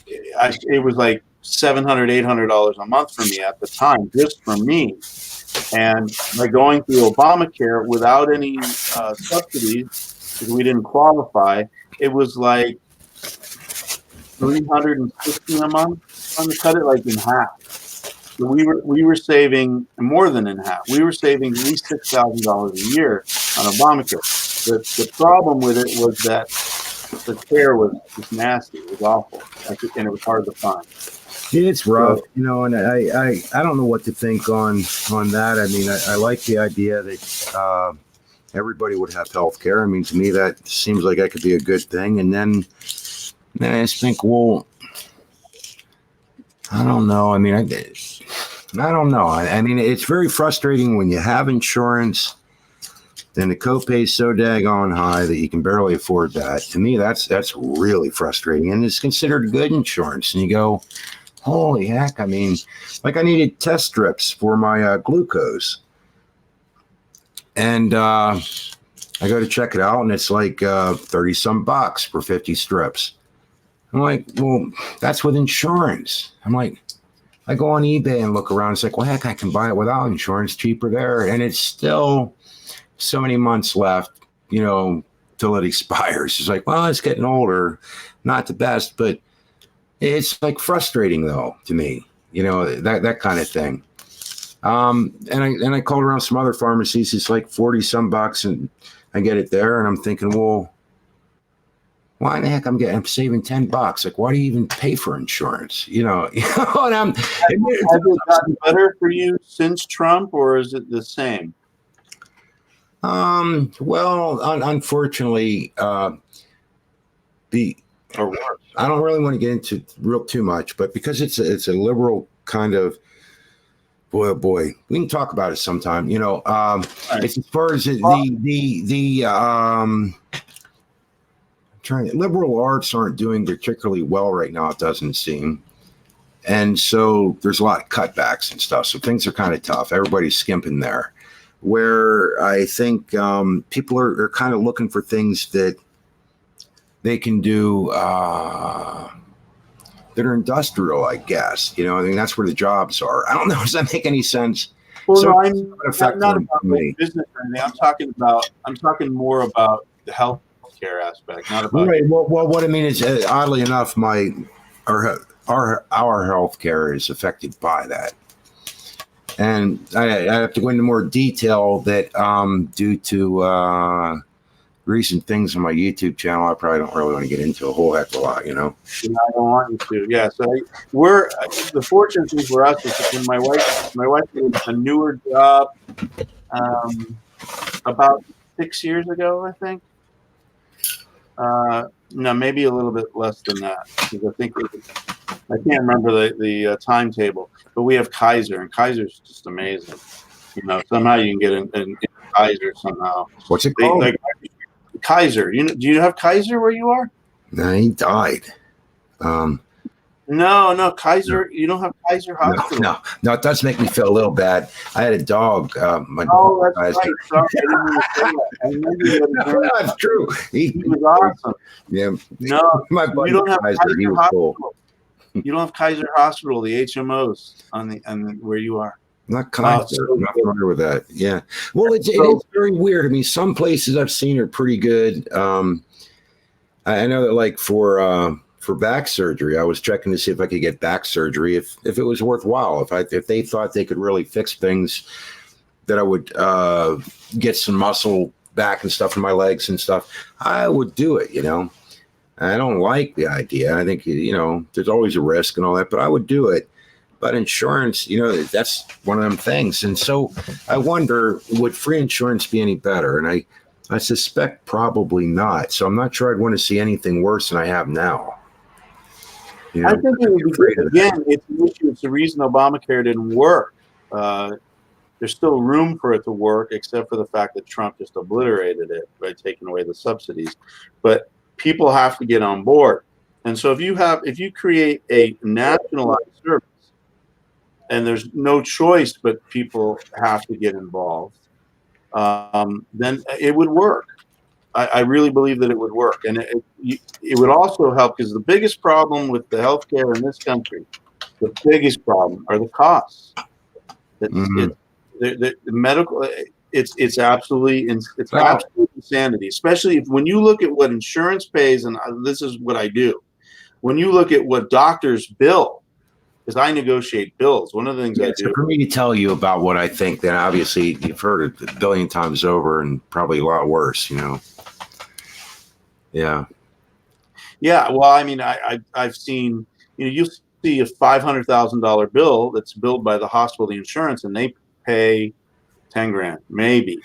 it was like $700-800 a month for me at the time, just for me. And by going through Obamacare without any subsidies, because we didn't qualify, it was like $360 a month. I'm gonna cut it like in half. So we were saving more than in half. We were saving at least $6,000 a year on Obamacare. The problem with it was that the care was just nasty. It was awful, and it was hard to find. It's rough, you know, and I don't know what to think on that. I mean, I like the idea that everybody would have health care. I mean, to me, that seems like that could be a good thing. And then I just think, well, I don't know. I mean, I don't know. I mean, it's very frustrating when you have insurance, then the copay is so daggone high that you can barely afford that. To me, that's really frustrating. And it's considered good insurance. And you go, holy heck. I mean, like I needed test strips for my glucose. And I go to check it out, and it's like 30 some bucks for 50 strips. I'm like, well, that's with insurance. I'm like, I go on eBay and look around. It's like, well, heck, I can buy it without insurance, cheaper there. And it's still so many months left, you know, till it expires. It's like, well, it's getting older, not the best, but it's like frustrating though to me, you know, that kind of thing. And I called around some other pharmacies. It's like 40 some bucks, and I get it there, and I'm thinking, well, why in the heck I'm saving $10? Like, why do you even pay for insurance? You know, and has it gotten better for you since Trump, or is it the same? Well, unfortunately, or worse. I don't really want to get into too much, but because it's a liberal kind of, boy, oh boy, we can talk about it sometime. You know, right. It's as far as liberal arts aren't doing particularly well right now, it doesn't seem. And so there's a lot of cutbacks and stuff. So things are kind of tough. Everybody's skimping there. Where I think people are kind of looking for things that they can do that are industrial, I guess. You know, I mean, that's where the jobs are. I don't know. Does that make any sense? Well, so no, I'm not about business or anything. I'm talking more about the healthcare aspect, not about. Right. Well, what I mean is, oddly enough, our healthcare is affected by that. And I have to go into more detail that due to recent things on my YouTube channel, I probably don't really want to get into a whole heck of a lot, you know. I don't want you to. Yeah. So the fortunate thing for us is that when my wife did a newer job about 6 years ago, I think. No, maybe a little bit less than that, because I think I can't remember the timetable. But we have Kaiser, and Kaiser's just amazing. You know, somehow you can get in Kaiser somehow. What's it called? Kaiser. Do you have Kaiser where you are? No, he died. No, Kaiser. You don't have Kaiser Hospital. No, it does make me feel a little bad. I had a dog. My dog, that's Kaiser. Right. Sorry, I remember no, that's true. He was awesome. Yeah. No, my buddy you don't have Kaiser. He was Hospital. Cool. You don't have Kaiser Hospital, the HMOs on where you are. Not Kaiser. I'm not familiar with that. Yeah. Well, it is very weird. I mean, some places I've seen are pretty good. I know that, like for back surgery, I was checking to see if I could get back surgery if it was worthwhile. If they thought they could really fix things, that I would get some muscle back and stuff in my legs and stuff, I would do it. You know. I don't like the idea. I think, you know, there's always a risk and all that, but I would do it. But insurance, you know, that's one of them things. And so I wonder, would free insurance be any better? And I suspect probably not. So I'm not sure I'd want to see anything worse than I have now. You know, I think it would be, again, it's an issue. It's the reason Obamacare didn't work. there's still room for it to work, except for the fact that Trump just obliterated it by taking away the subsidies. But people have to get on board. And so if you create a nationalized service and there's no choice but people have to get involved, then it would work. I really believe that it would work. And it would also help, because the biggest problem with the healthcare in this country, the biggest problem are the costs. The medical, it's absolutely insanity, especially when you look at what insurance pays. And this is what I do. When you look at what doctors bill, because I negotiate bills. One of the things I do. So for me to tell you about what I think, then obviously you've heard it a billion times over, and probably a lot worse, Yeah. Yeah. Well, I mean, I've seen, you'll see a $500,000 bill that's billed by the hospital, the insurance, and they pay 10 grand, maybe.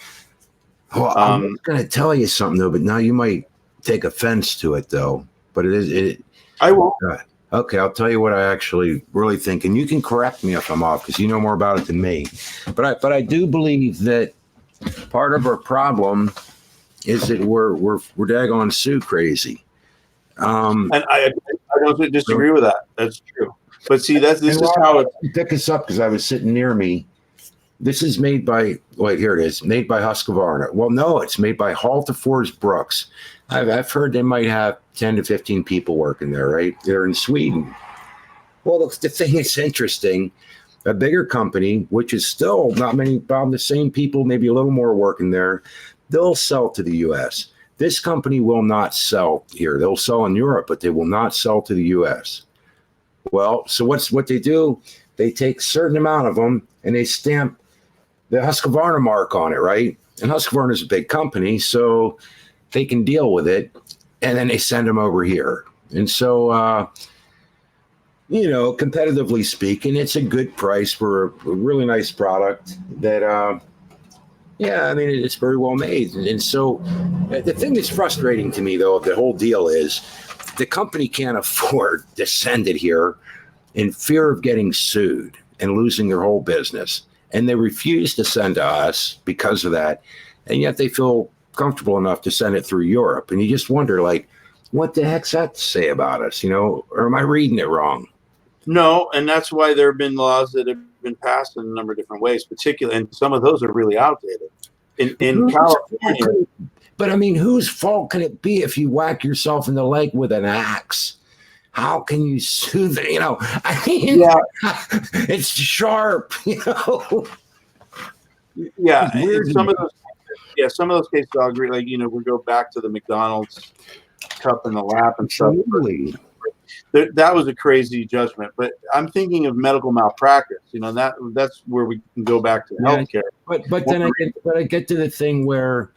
Well, I'm going to tell you something though, but now you might take offense to it though. But I won't. Okay, I'll tell you what I actually really think, and you can correct me if I'm off, because you know more about it than me. But I do believe that part of our problem is that we're daggone Sue crazy. And I don't disagree with that. That's true. But see, this is how it. Pick this up, because I was sitting near me. This is made by, wait, here it is, made by Husqvarna. Well, no, it's made by Halterfors Brooks. I've heard they might have 10 to 15 people working there, right? They're in Sweden. Well, the thing is interesting. A bigger company, which is still not many, about the same people, maybe a little more working there, they'll sell to the U.S. This company will not sell here. They'll sell in Europe, but they will not sell to the U.S. Well, so what they do, they take a certain amount of them and they stamp the Husqvarna mark on it, right? And Husqvarna is a big company, so they can deal with it, and then they send them over here. And so, competitively speaking, it's a good price for a really nice product that, it's very well made. And so the thing that's frustrating to me, though, of the whole deal is the company can't afford to send it here in fear of getting sued and losing their whole business. And they refuse to send to us because of that. And yet they feel comfortable enough to send it through Europe. And you just wonder, like, what the heck's that to say about us, or am I reading it wrong? No, and that's why there have been laws that have been passed in a number of different ways, particularly, and some of those are really outdated. In California. But I mean, whose fault can it be if you whack yourself in the leg with an axe? How can you sue the, it's sharp, Yeah, some of those cases I'll agree. Like, we go back to the McDonald's cup in the lap and stuff. That was a crazy judgment. But I'm thinking of medical malpractice. That's where we can go back to healthcare. But then I get to the thing where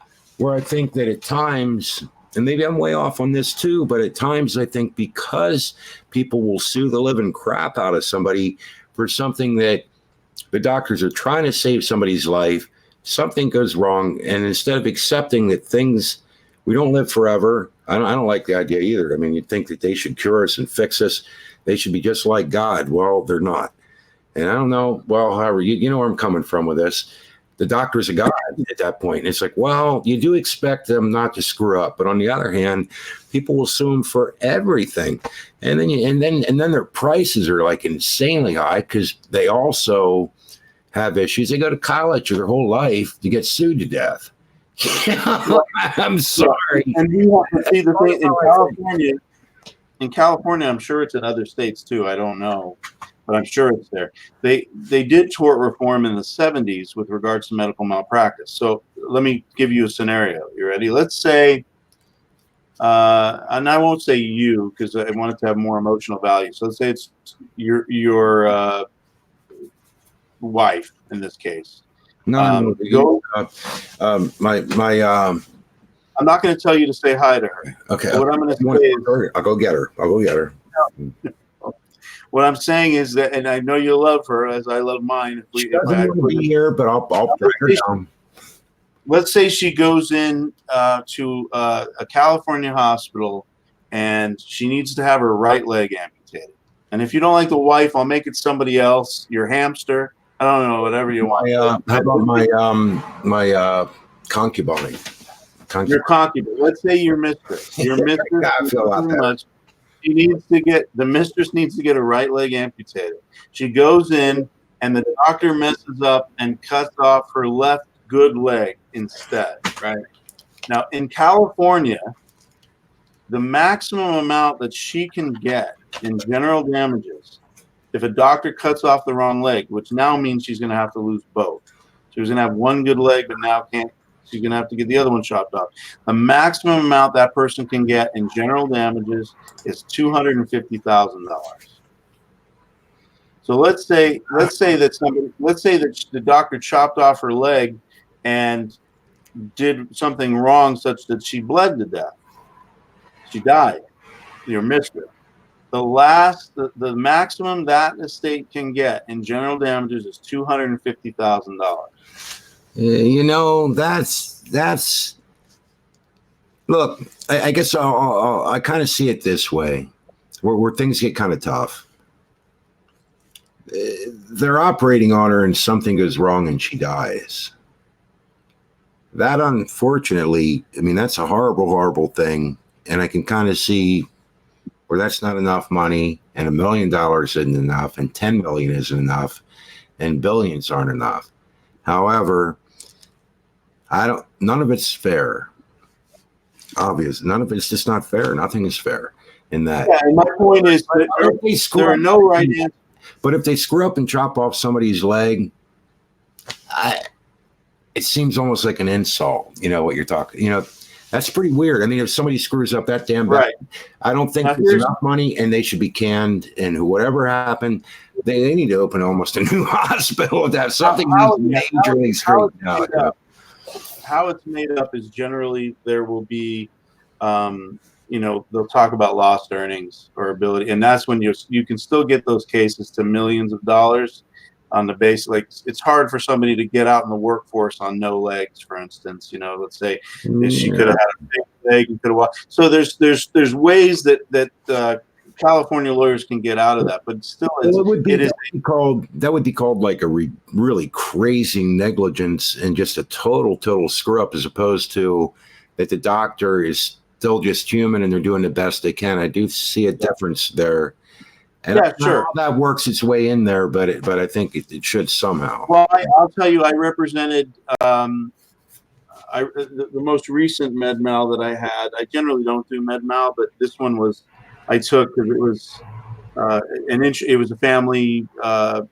I think that at times, and maybe I'm way off on this too, but at times I think because people will sue the living crap out of somebody for something that the doctors are trying to save somebody's life, something goes wrong. And instead of accepting that we don't live forever, I don't like the idea either. I mean, you'd think that they should cure us and fix us. They should be just like God. Well, they're not. And I don't know. Well, however, you know where I'm coming from with this. The doctor's a God at that point. And it's like, well, you do expect them not to screw up. But on the other hand, people will sue them for everything. And then their prices are like insanely high because they also have issues. They go to college their whole life to get sued to death. I'm sorry. And you have to see the thing in California, I'm sure it's in other states too. I don't know, but I'm sure it's there. They did tort reform in the 70s with regards to medical malpractice. So let me give you a scenario. You ready? Let's say, and I won't say you because I want it to have more emotional value. So let's say it's your wife in this case. No, I'm not going to tell you to say hi to her. Okay. What I'm going to say is, I'll go get her. What I'm saying is that, and I know you'll love her as I love mine. She doesn't want to be here, but I'll break her down. Let's say she goes in to a California hospital, and she needs to have her right leg amputated. And if you don't like the wife, I'll make it somebody else, your hamster. I don't know, whatever you want. How about my concubine? Your concubine. Let's say your mistress. Your mistress. I feel a lot Pretty better. much, the mistress needs to get a right leg amputated. She goes in, and the doctor messes up and cuts off her left good leg instead. Right now, in California, the maximum amount that she can get in general damages, if a doctor cuts off the wrong leg, which now means she's going to have to lose both. She was going to have one good leg, but now can't. She's going to have to get the other one chopped off. The maximum amount that person can get in general damages is $250,000. So let's say that the doctor chopped off her leg and did something wrong such that she bled to death. She died. Your mistress. The maximum that estate can get in general damages is $250,000. That's look. I guess I kind of see it this way, where things get kind of tough. They're operating on her, and something goes wrong, and she dies. That, unfortunately, I mean, that's a horrible, horrible thing, and I can kind of see where that's not enough money, and $1 million isn't enough, and 10 million isn't enough, and billions aren't enough. However, none of it's fair. Obvious. None of it's just not fair. Nothing is fair in that. Yeah, and my point is that there are no right answers. But if they screw up and chop off somebody's leg, it seems almost like an insult. You know what you're talking. That's pretty weird. I mean, if somebody screws up that damn bad, I don't think there's enough money, and they should be canned. And whatever happened, they need to open almost a new hospital. That something majorly straightened out. How it's made up is generally there will be, they'll talk about lost earnings or ability, and that's when you can still get those cases to millions of dollars on the base. Like, it's hard for somebody to get out in the workforce on no legs, for instance. Let's say she could have had a big leg and could have walked. So there's ways that California lawyers can get out of that, but still, that would be called like a really crazy negligence and just a total screw up, as opposed to that the doctor is still just human and they're doing the best they can. I do see a difference there. And yeah, sure. How that works its way in there, but I think it should somehow. Well, I'll tell you, I represented the most recent med mal that I had. I generally don't do med mal, but this one I took because it was it was a family. I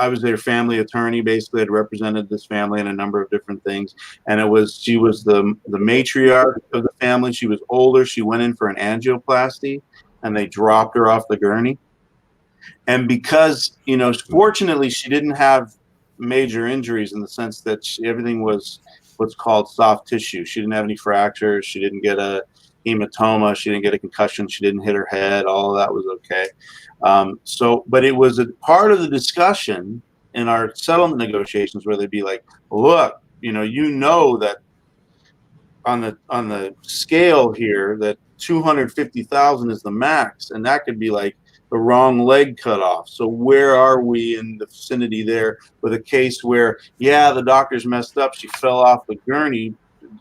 was their family attorney. Basically, had represented this family in a number of different things, and she was the matriarch of the family. She was older. She went in for an angioplasty, and they dropped her off the gurney. And because, fortunately, she didn't have major injuries in the sense that everything was what's called soft tissue. She didn't have any fractures. She didn't get a hematoma. She didn't get a concussion. She didn't hit her head. All of that was okay. But it was a part of the discussion in our settlement negotiations where they'd be like, look, that on the scale here that 250,000 is the max, and that could be like the wrong leg cut off. So where are we in the vicinity there with a case where, the doctor's messed up. She fell off the gurney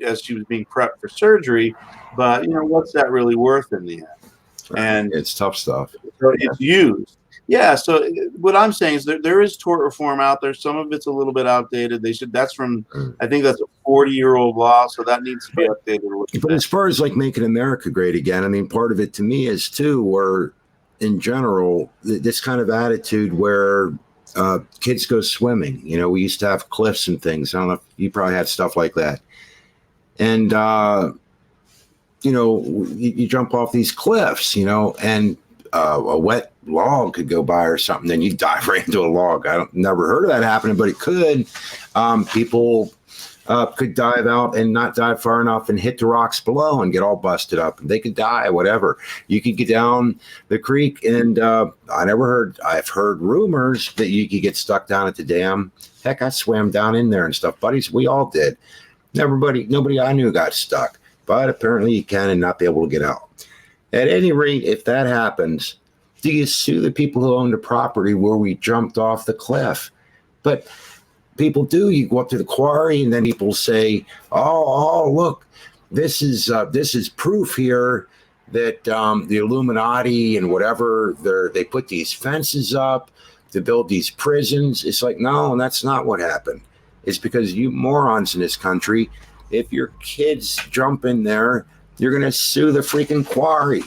as she was being prepped for surgery, but what's that really worth in the end? And it's tough stuff. So it's used. Yeah. So what I'm saying is that there is tort reform out there. Some of it's a little bit outdated. That's from, I think that's a 40-year-old law. So that needs to be updated. But as far as like making America great again, I mean, part of it to me is too, where in general, this kind of attitude where kids go swimming, we used to have cliffs and things. I don't know if you probably had stuff like that. And, you jump off these cliffs, and a wet log could go by or something, then you dive right into a log. Never heard of that happening, but it could. People could dive out and not dive far enough and hit the rocks below and get all busted up. They could die, whatever. You could get down the creek, and I've heard rumors that you could get stuck down at the dam. Heck, I swam down in there and stuff, buddies. We all did. Nobody I knew got stuck, but apparently you can and not be able to get out. At any rate, if that happens, do you sue the people who own the property where we jumped off the cliff? But people do. You go up to the quarry, and then people say, "Oh, look, this is proof here that the Illuminati and whatever they put these fences up to build these prisons." It's like, no, that's not what happened. It's because you morons in this country, if your kids jump in there, you're going to sue the freaking quarry.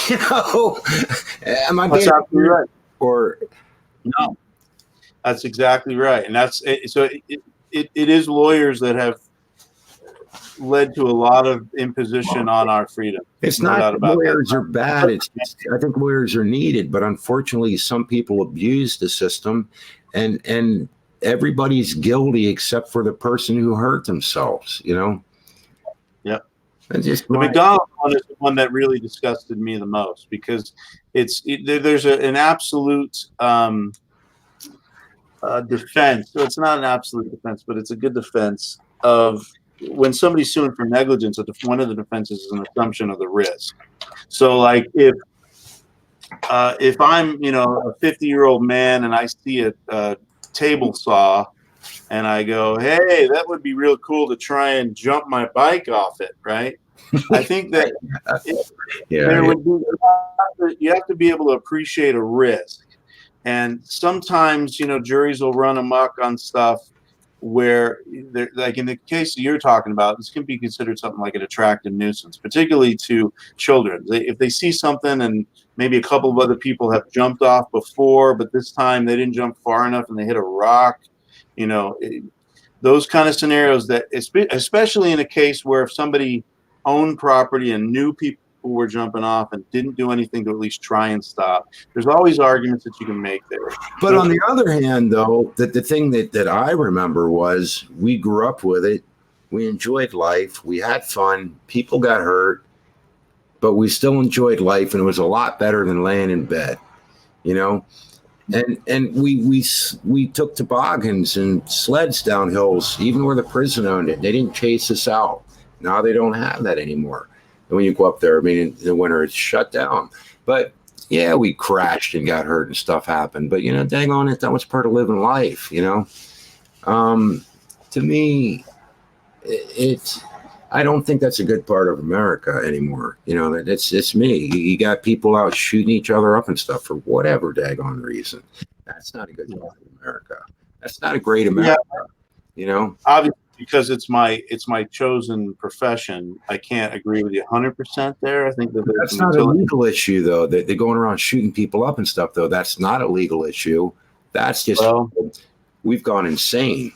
You know, am I That's being absolutely right. or No, that's exactly right. And that's it, so it is lawyers that have led to a lot of imposition on our freedom. it's No not doubt that about that. lawyers are bad. It's I think lawyers are needed, but unfortunately, some people abuse the system, and everybody's guilty except for the person who hurt themselves. You know. Yep. And just The McDonald's one is the one that really disgusted me the most because there's an absolute defense. So it's not an absolute defense, but it's a good defense of when somebody's suing for negligence. One of the defenses is an assumption of the risk. So, like if I'm a 50-year-old man and I see a table saw and I go, hey, that would be real cool to try and jump my bike off it, right? I think that you have to be able to appreciate a risk. And sometimes, juries will run amok on stuff where, like in the case that you're talking about, this can be considered something like an attractive nuisance, particularly to children. If they see something and maybe a couple of other people have jumped off before, but this time they didn't jump far enough and they hit a rock, those kind of scenarios that, especially in a case where if somebody owned property and knew people were jumping off and didn't do anything to at least try and stop, there's always arguments that you can make there. But on the other hand, though, the thing that I remember was we grew up with it. We enjoyed life. We had fun. People got hurt, but we still enjoyed life, and it was a lot better than laying in bed, And we took toboggans and sleds down hills, even where the prison owned it. They didn't chase us out. Now they don't have that anymore. And when you go up there, I mean, in the winter, it's shut down. But yeah, we crashed and got hurt and stuff happened. But, dang on it, that was part of living life, To me, I don't think that's a good part of America anymore. It's me. You got people out shooting each other up and stuff for whatever daggone reason. That's not a good part of America. That's not a great America, Obviously, because it's my chosen profession, I can't agree with you 100% there. I think that's not a legal issue, though. They're going around shooting people up and stuff, though. That's not a legal issue. That's just we've gone insane.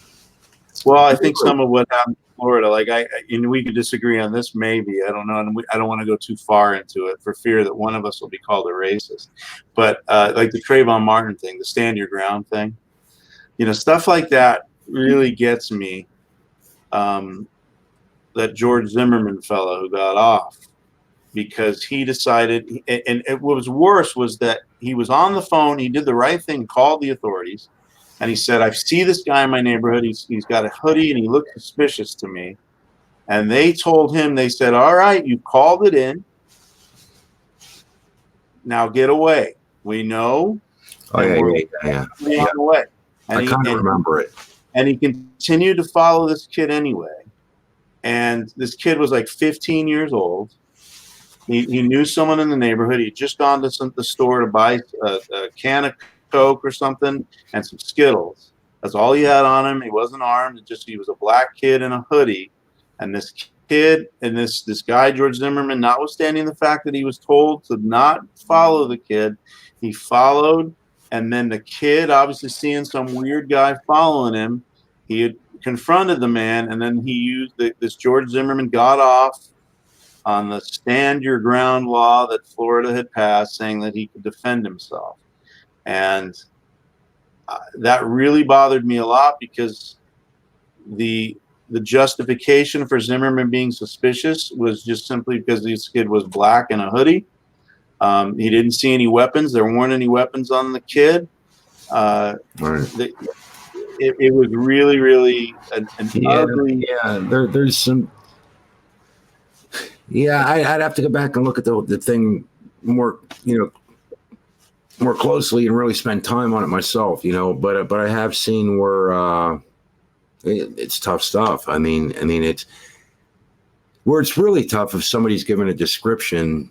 Well, I think some of what happened in Florida, like we could disagree on this, maybe. I don't know, and I don't want to go too far into it for fear that one of us will be called a racist. But like the Trayvon Martin thing, the stand your ground thing, stuff like that really gets me. That George Zimmerman fellow who got off because he decided, and what was worse was that he was on the phone. He did the right thing, called the authorities, and he said, I see this guy in my neighborhood. He's got a hoodie and he looked suspicious to me. And they told him, they said, all right, you called it in. Now get away. We know. Oh, yeah. On the way. And I kind of remember it. And he continued to follow this kid anyway. And this kid was like 15 years old. He knew someone in the neighborhood. He'd just gone to the store to buy a can of Coke or something and some Skittles. That's all he had on him. He wasn't armed. He was a black kid in a hoodie. And this kid and this guy, George Zimmerman, notwithstanding the fact that he was told to not follow the kid, he followed. And then the kid, obviously seeing some weird guy following him, he had confronted the man, and then he used this George Zimmerman got off on the stand your ground law that Florida had passed, saying that he could defend himself. And that really bothered me a lot because the justification for Zimmerman being suspicious was just simply because this kid was black in a hoodie. He didn't see any weapons. There weren't any weapons on the kid. It was really, really an ugly. Yeah, there's some. Yeah, I'd have to go back and look at the thing more, more closely and really spend time on it myself, but I have seen where it's tough stuff. I mean, it's where it's really tough if somebody's given a description.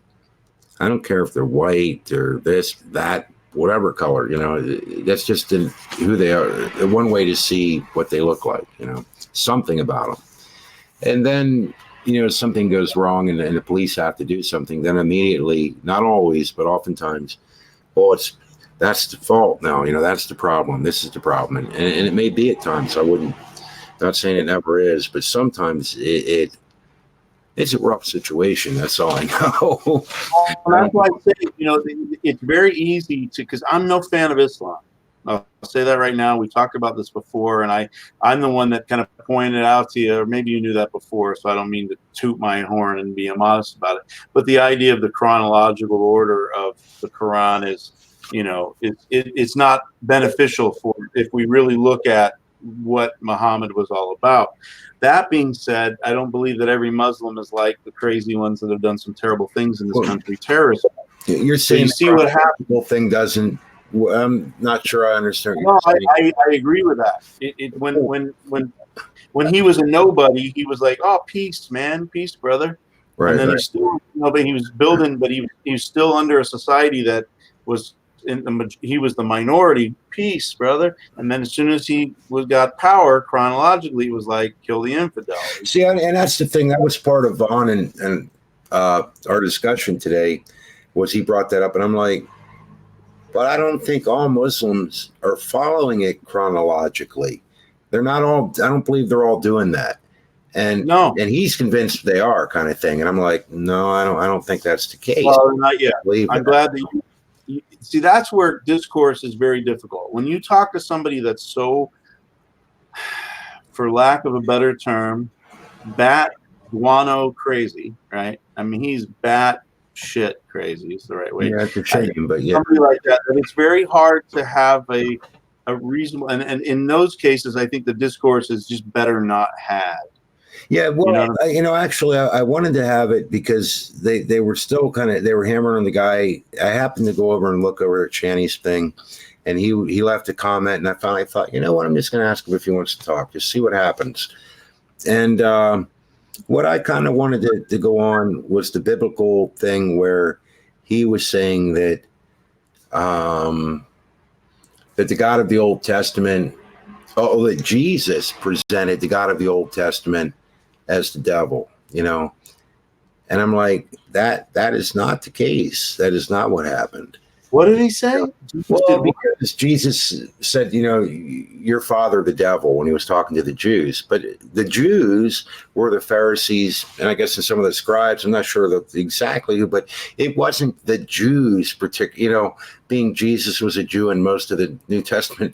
I don't care if they're white or this, that, whatever color, that's just who they are. One way to see what they look like, something about them. And then, something goes wrong and the police have to do something. Then immediately, not always, but oftentimes, well, that's the fault now. That's the problem. This is the problem. And it may be at times. Not saying it never is, but sometimes it's a rough situation. That's all I know. Well, that's why I say, it's very easy because I'm no fan of Islam. I'll say that right now. We talked about this before, and I'm the one that kind of pointed out to you, or maybe you knew that before, so I don't mean to toot my horn and be modest about it. But the idea of the chronological order of the Quran is, it's not beneficial for if we really look at what Muhammad was all about. That being said, I don't believe that every Muslim is like the crazy ones that have done some terrible things in this country, terrorism. You're saying so you see what happened. The whole thing doesn't. I'm not sure I understand. No, I agree with that. When he was a nobody, he was like, "Oh, peace, man, peace, brother." Right. And then he still, but he was building, but he was still under a society that was he was the minority. Peace, brother. And then as soon as he got power, chronologically, it was like kill the infidel. See, and that's the thing. That was part of Vaughn and our discussion today. Was he brought that up, and I'm like, but I don't think all Muslims are following it chronologically. They're not all. I don't believe they're all doing that. And no, and he's convinced they are, kind of thing. And I'm like, no, I don't think that's the case. Well, not yet. I'm glad that you see. That's where discourse is very difficult. When you talk to somebody that's so, for lack of a better term, bat guano crazy, right? I mean, he's bat shit crazy is the right way. Yeah, it's a shame, but yeah, somebody like that. And it's very hard to have a reasonable, and in those cases, I think the discourse is just better not had. Yeah, well, actually, I wanted to have it because they were still they were hammering on the guy. I happened to go over and look over at Channy's thing, and he left a comment, and I finally thought, you know what, I'm just going to ask him if he wants to talk, just see what happens. And what I kind of wanted to go on was the biblical thing where he was saying that that the God of the Old Testament, that Jesus presented the God of the Old Testament as the devil, and I'm like, that is not the case. That is not what happened. What did he say? Well, because Jesus said, your father, the devil, when he was talking to the Jews. But the Jews were the Pharisees, and I guess in some of the scribes, I'm not sure exactly who, but it wasn't the Jews, being Jesus was a Jew in most of the New Testament.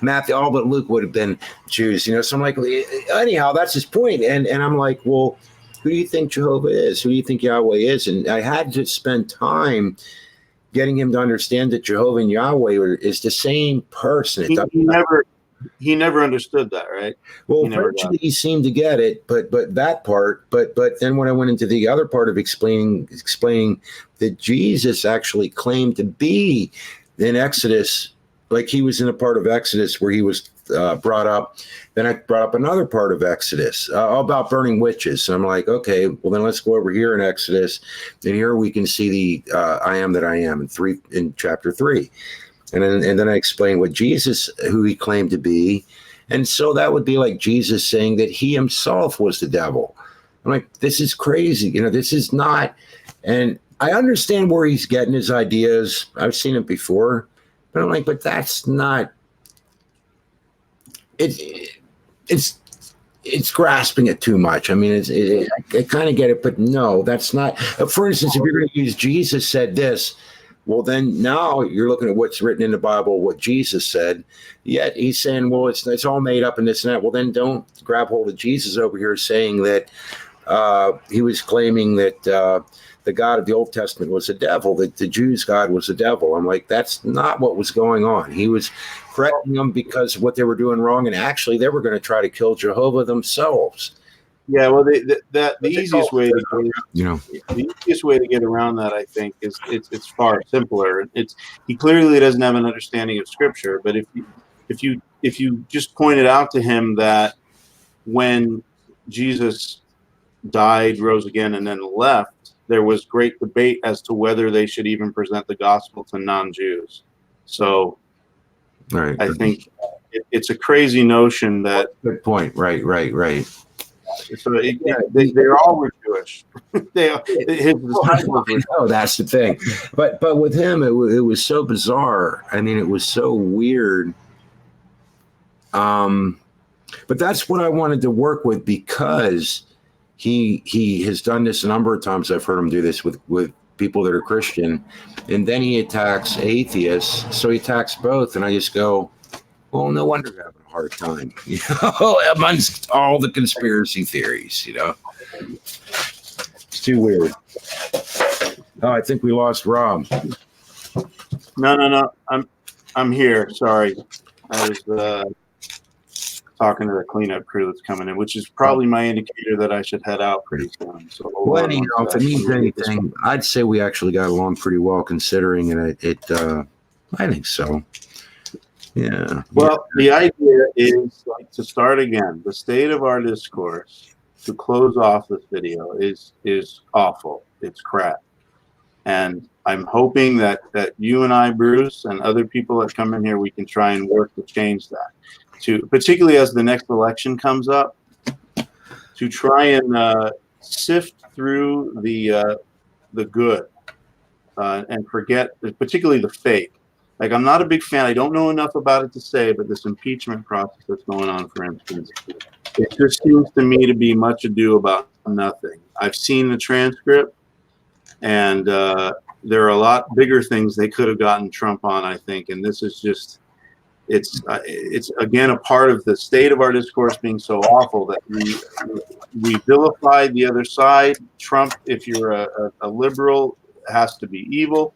Matthew, all but Luke would have been Jews, So I'm like, anyhow, that's his point. And I'm like, well, who do you think Jehovah is? Who do you think Yahweh is? And I had to spend time getting him to understand that Jehovah and Yahweh is the same person. He never understood that, right? Well, eventually he seemed to get it, but that part, but then when I went into the other part of explaining that Jesus actually claimed to be in Exodus, like he was in a part of Exodus where he was brought up. Then I brought up another part of Exodus about burning witches. And I'm like, okay, well then let's go over here in Exodus. And here we can see the I am that I am in chapter 3. And then I explained what Jesus, who he claimed to be. And so that would be like Jesus saying that he himself was the devil. I'm like, this is crazy. This is not. And I understand where he's getting his ideas. I've seen it before. But I'm like, but that's not. It's grasping it too much. I mean, I kind of get it, but no, that's not. For instance, if you're going to use Jesus said this, well, then now you're looking at what's written in the Bible, what Jesus said. Yet he's saying, well, it's all made up and this and that. Well, then don't grab hold of Jesus over here saying that he was claiming that the God of the Old Testament was the devil, that the Jews' God was the devil. I'm like, that's not what was going on. He was correcting them because of what they were doing wrong, and actually they were going to try to kill Jehovah themselves. Yeah, well, the What's it easiest called? way to get You know, the easiest way to get around that, I think, is it's far simpler. It's he clearly doesn't have an understanding of Scripture, but if you just pointed out to him that when Jesus died, rose again, and then left, there was great debate as to whether they should even present the gospel to non-Jews. So all right. I think it's a crazy notion that Good point. Right. so they all were Jewish. His disciples were. No, that's the thing. But with him, it was so bizarre. I mean, it was so weird. But that's what I wanted to work with because he has done this a number of times. I've heard him do this with people that are Christian, and then he attacks atheists. So he attacks both, and I just go, well, no wonder you're having a hard time, amongst all the conspiracy theories. It's too weird. Oh, I think we lost Rob. No. I'm here. Sorry, I was talking to the cleanup crew that's coming in, which is probably my indicator that I should head out pretty soon. So Well, if it means anything, I'd say we actually got along pretty well considering it. I think so. Yeah. Well, the idea is to start again. The state of our discourse, to close off this video, is awful. It's crap. And I'm hoping that you and I, Bruce, and other people that come in here, we can try and work to change that. Particularly as the next election comes up, to try and sift through the good and forget, particularly the fake. Like, I'm not a big fan. I don't know enough about it to say, but this impeachment process that's going on, for instance, it just seems to me to be much ado about nothing. I've seen the transcript, and there are a lot bigger things they could have gotten Trump on, I think. And this is just, it's again a part of the state of our discourse being so awful that we vilify the other side. Trump, if you're a liberal, has to be evil.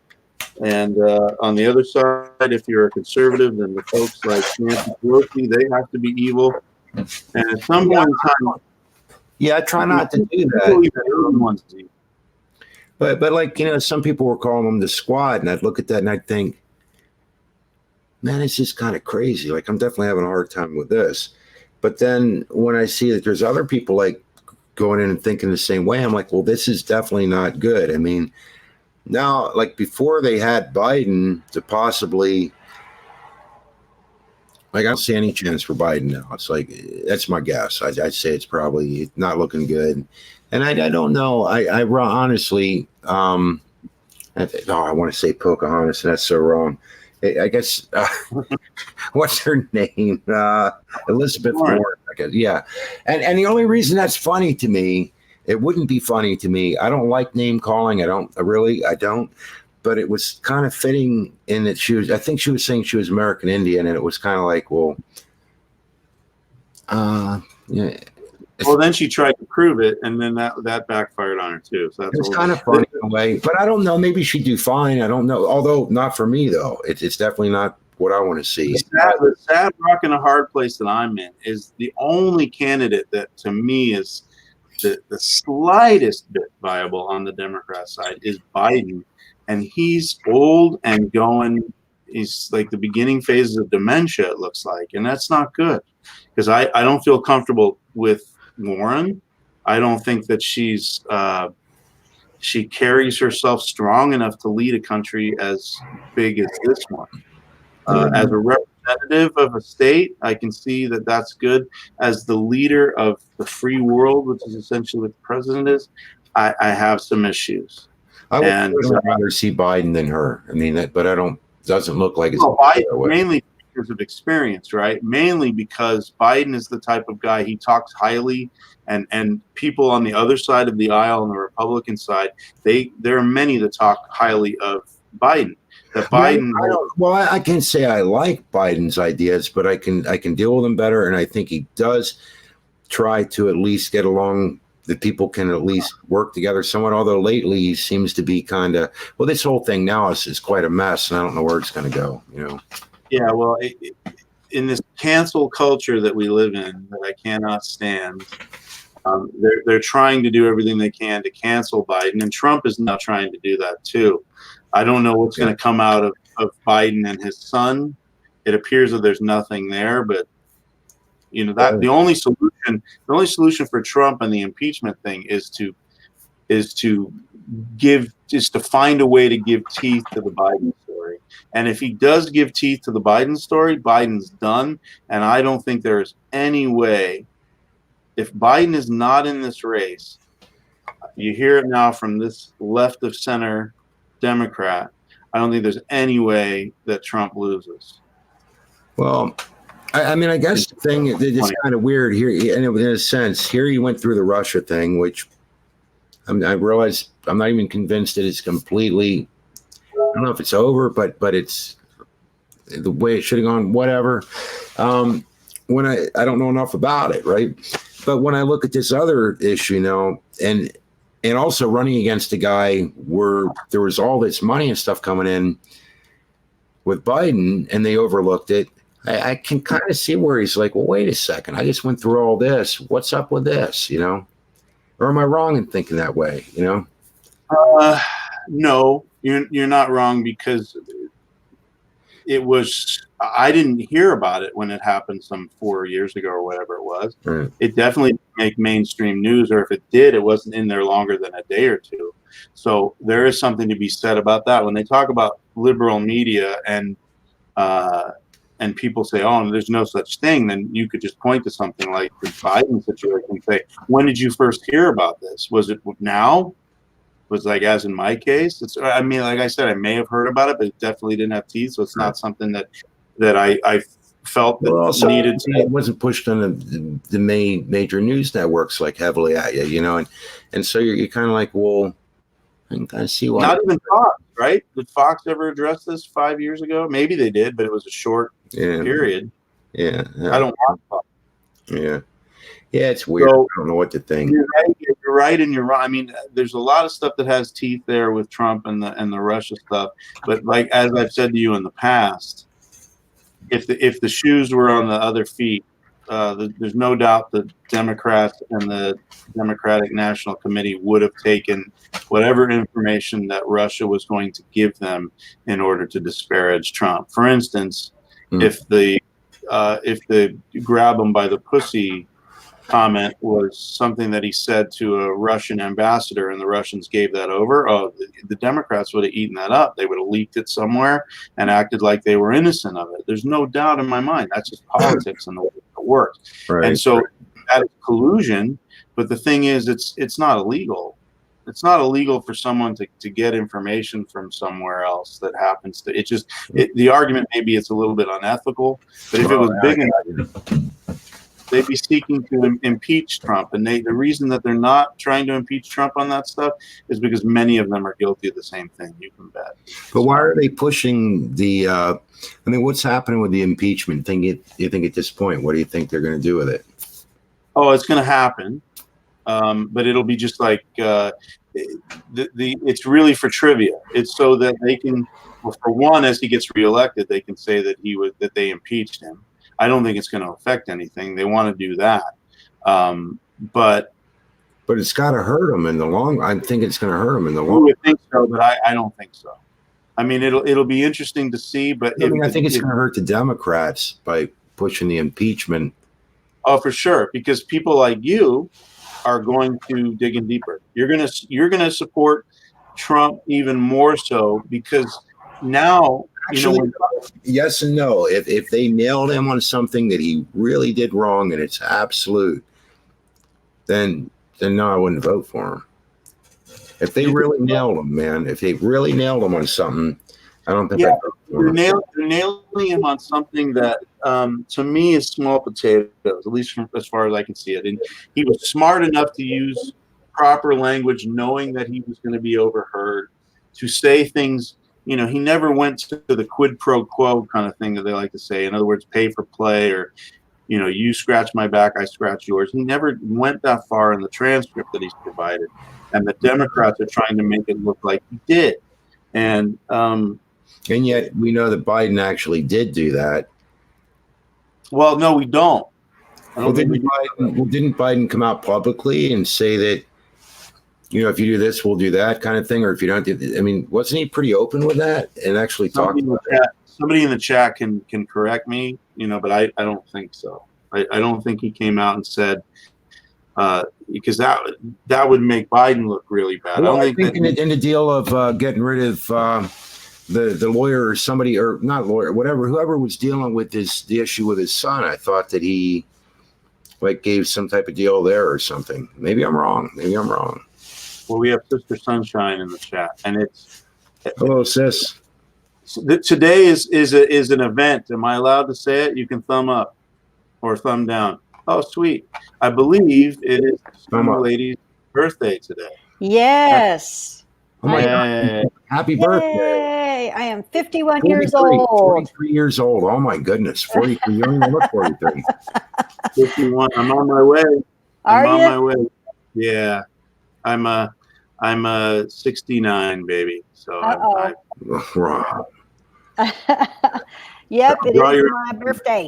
And on the other side, if you're a conservative, then the folks like Nancy Pelosi, they have to be evil. And at some point in time, I try not to do that. evil. But like, some people were calling them the squad, and I'd look at that and I'd think, man, it's just kind of crazy. Like, I'm definitely having a hard time with this. But then when I see that there's other people like going in and thinking the same way, I'm like, well, this is definitely not good. I mean, now, like before they had Biden to possibly, like, I don't see any chance for Biden now. It's like, that's my guess. I'd say it's probably not looking good. And I don't know. I honestly, I want to say Pocahontas, and that's so wrong. I guess, what's her name? Elizabeth Warren, I guess. Yeah. And the only reason that's funny to me, it wouldn't be funny to me. I don't like name calling. I don't. But it was kind of fitting in that I think she was saying she was American Indian, and it was kind of like, well, yeah. Well, then she tried to prove it, and then that backfired on her too. So that's kind of funny in a way. But I don't know. Maybe she'd do fine. I don't know. Although not for me though. It's definitely not what I want to see. The sad rock and a hard place that I'm in is the only candidate that to me is the slightest bit viable on the Democrat side is Biden, and he's old and going. He's like the beginning phases of dementia, it looks like, and that's not good because I don't feel comfortable with Warren. I don't think that she carries herself strong enough to lead a country as big as this one. As a representative of a state, I can see that that's good. As the leader of the free world, which is essentially what the president is, I have some issues. I would rather see Biden than her. I mean, but I don't. Doesn't look like it's Biden, mainly because of experience, right? Mainly because Biden is the type of guy, he talks highly, and people on the other side of the aisle, on the Republican side, there are many that talk highly of Biden. That Biden. I can't say I like Biden's ideas, but I can deal with them better, and I think he does try to at least get along. That people can at least work together somewhat. Although lately he seems to be kind of, well, this whole thing now is quite a mess, and I don't know where it's going to go. Yeah, well, in this cancel culture that we live in, that I cannot stand, They're trying to do everything they can to cancel Biden, and Trump is now trying to do that too. I don't know what's going to come out of Biden and his son. It appears that there's nothing there, but that the only solution for Trump and the impeachment thing is to find a way to give teeth to the Biden story. And if he does give teeth to the Biden story, Biden's done. And I don't think there's any way, if Biden is not in this race, you hear it now from this left of center Democrat, I don't think there's any way that Trump loses. Well, I mean, I guess the thing it's kind of weird here, and in a sense, here you went through the Russia thing, which I realize I'm not even convinced that it's completely. I don't know if it's over, but it's the way it should have gone. Whatever. When I don't know enough about it, right? But when I look at this other issue, and also running against a guy where there was all this money and stuff coming in with Biden, and they overlooked it. I can kind of see where he's like, well, wait a second. I just went through all this. What's up with this? Or am I wrong in thinking that way? No, you're not wrong, because I didn't hear about it when it happened some 4 years ago or whatever it was. Right. It definitely didn't make mainstream news, or if it did, it wasn't in there longer than a day or two. So there is something to be said about that. When they talk about liberal media and people say, oh, there's no such thing, then you could just point to something like the Biden situation and say, when did you first hear about this? Was it now? Was like, as in my case, I mean, like I said, I may have heard about it, but it definitely didn't have teeth. So it's not something that I felt that needed to. It wasn't pushed on the major news networks like heavily at you, and so you're kind of like, well, I can kind of see why. Not even Fox, right? Did Fox ever address this 5 years ago? Maybe they did, but it was a short period. Yeah. I don't watch Fox. Yeah. Yeah, it's weird. So, I don't know what to think. You're right, and you're wrong. I mean, there's a lot of stuff that has teeth there with Trump and the Russia stuff. But like, as I've said to you in the past, if the shoes were on the other feet, there's no doubt that Democrats and the Democratic National Committee would have taken whatever information that Russia was going to give them in order to disparage Trump. For instance, if the grab him by the pussy comment was something that he said to a Russian ambassador and the Russians gave that over, the Democrats would have eaten that up. They would have leaked it somewhere and acted like they were innocent of it. There's no doubt in my mind. That's just politics and the way it works. Right. And so that is collusion. But the thing is, it's not illegal. It's not illegal for someone to get information from somewhere else that happens to the argument maybe it's a little bit unethical, but if it was big enough, they'd be seeking to impeach Trump. And the reason that they're not trying to impeach Trump on that stuff is because many of them are guilty of the same thing. You can bet. But why are they pushing what's happening with the impeachment thing? You think at this point, what do you think they're going to do with it? Oh, it's going to happen. But it'll be just like it's really for trivia. It's so that they can, well, for one, as he gets reelected, they can say that they impeached him. I don't think it's going to affect anything. They want to do that, but it's got to hurt him in the long. I think it's going to hurt him in the long. You would think so, but I don't think so. I mean, it'll be interesting to see. But I think it's going to hurt the Democrats by pushing the impeachment. Oh, for sure, because people like you are going to dig in deeper. You're gonna support Trump even more so because now. Actually, yes and no. If they nailed him on something that he really did wrong and it's absolute, then no, I wouldn't vote for him. If they really nailed him, man, if they really nailed him on something, I don't think I'd vote for him. They're nailing him on something that to me is small potatoes, at least as far as I can see it. And he was smart enough to use proper language, knowing that he was going to be overheard, to say things. He never went to the quid pro quo kind of thing that they like to say. In other words, pay for play, or, you scratch my back, I scratch yours. He never went that far in the transcript that he's provided. And the Democrats are trying to make it look like he did. And yet we know that Biden actually did do that. Well, no, we don't. I don't think we do. Didn't Biden come out publicly and say that, if you do this, we'll do that kind of thing, or if you don't do, I mean, wasn't he pretty open with that and actually talked about it? Somebody in the chat can correct me, but I don't think so. I don't think he came out and said, because that would make Biden look really bad. Well, I think in the deal of getting rid of the lawyer or somebody, or not lawyer, whoever was dealing with the issue with his son, I thought that he gave some type of deal there or something. Maybe I'm wrong. Well, we have Sister Sunshine in the chat, and it's hello, sis. Today is an event. Am I allowed to say it? You can thumb up or thumb down. Oh, sweet. I believe it is some lady's birthday today. Yes. Oh my God. Happy birthday. Yay. I am 51 years old. 43 years old. Oh my goodness. 43. You don't even look 43. 51. I'm on my way. Are you? On my way. Yeah. I'm a 69 baby. So Yep, it is my birthday.